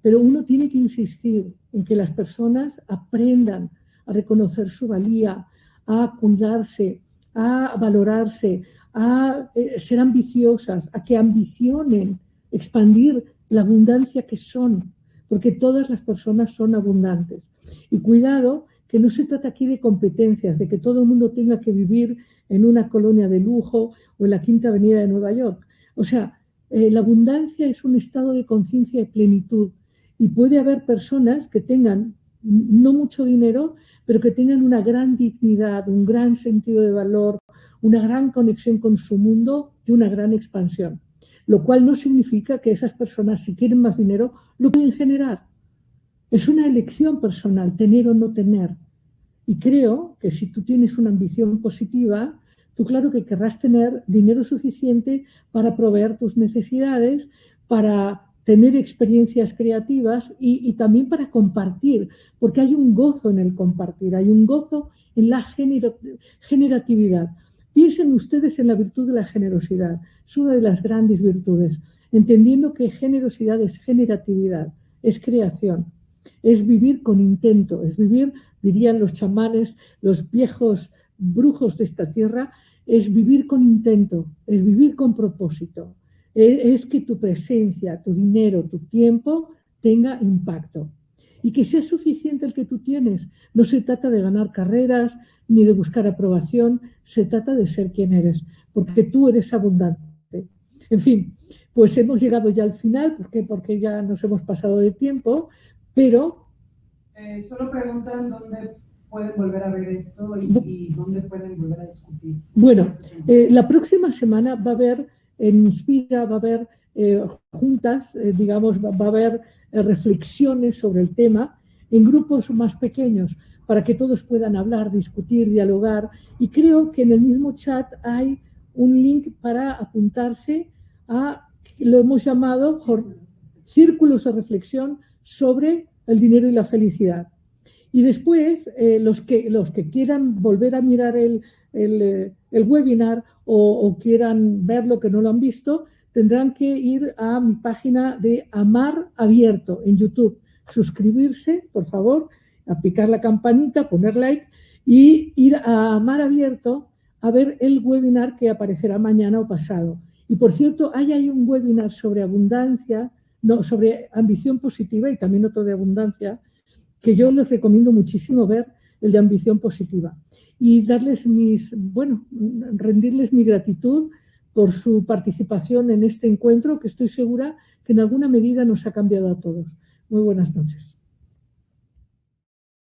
Pero uno tiene que insistir en que las personas aprendan a reconocer su valía, a cuidarse, a valorarse, a ser ambiciosas, a que ambicionen expandir la abundancia que son, porque todas las personas son abundantes. Y cuidado, que no se trata aquí de competencias, de que todo el mundo tenga que vivir en una colonia de lujo o en la Quinta Avenida de Nueva York. O sea, la abundancia es un estado de conciencia y plenitud. Y puede haber personas que tengan no mucho dinero, pero que tengan una gran dignidad, un gran sentido de valor, una gran conexión con su mundo y una gran expansión. Lo cual no significa que esas personas, si quieren más dinero, lo pueden generar. Es una elección personal, tener o no tener. Y creo que si tú tienes una ambición positiva, tú claro que querrás tener dinero suficiente para proveer tus necesidades, para tener experiencias creativas y también para compartir, porque hay un gozo en el compartir, hay un gozo en la generatividad. Piensen ustedes en la virtud de la generosidad, es una de las grandes virtudes, entendiendo que generosidad es generatividad, es creación, es vivir con intento, es vivir, dirían los chamanes, los viejos brujos de esta tierra, es vivir con intento, es vivir con propósito. Es que tu presencia, tu dinero, tu tiempo tenga impacto y que sea suficiente el que tú tienes. No se trata de ganar carreras ni de buscar aprobación, se trata de ser quien eres, porque tú eres abundante. En fin, pues hemos llegado ya al final, porque ya nos hemos pasado de tiempo, pero... Solo preguntan dónde pueden volver a ver esto y dónde pueden volver a discutir. Bueno, la próxima semana va a haber... En Inspira va a haber juntas, digamos, va a haber reflexiones sobre el tema en grupos más pequeños para que todos puedan hablar, discutir, dialogar. Y creo que en el mismo chat hay un link para apuntarse a, lo hemos llamado, círculos de reflexión sobre el dinero y la felicidad. Y después, los que quieran volver a mirar el webinar o quieran verlo que no lo han visto, tendrán que ir a mi página de Amar Abierto en YouTube, suscribirse, por favor, a picar la campanita, poner like y ir a Amar Abierto a ver el webinar que aparecerá mañana o pasado. Y por cierto, hay un webinar sobre abundancia, no, sobre ambición positiva y también otro de abundancia, que yo les recomiendo muchísimo ver, el de ambición positiva. Y rendirles mi gratitud por su participación en este encuentro, que estoy segura que en alguna medida nos ha cambiado a todos. Muy buenas noches.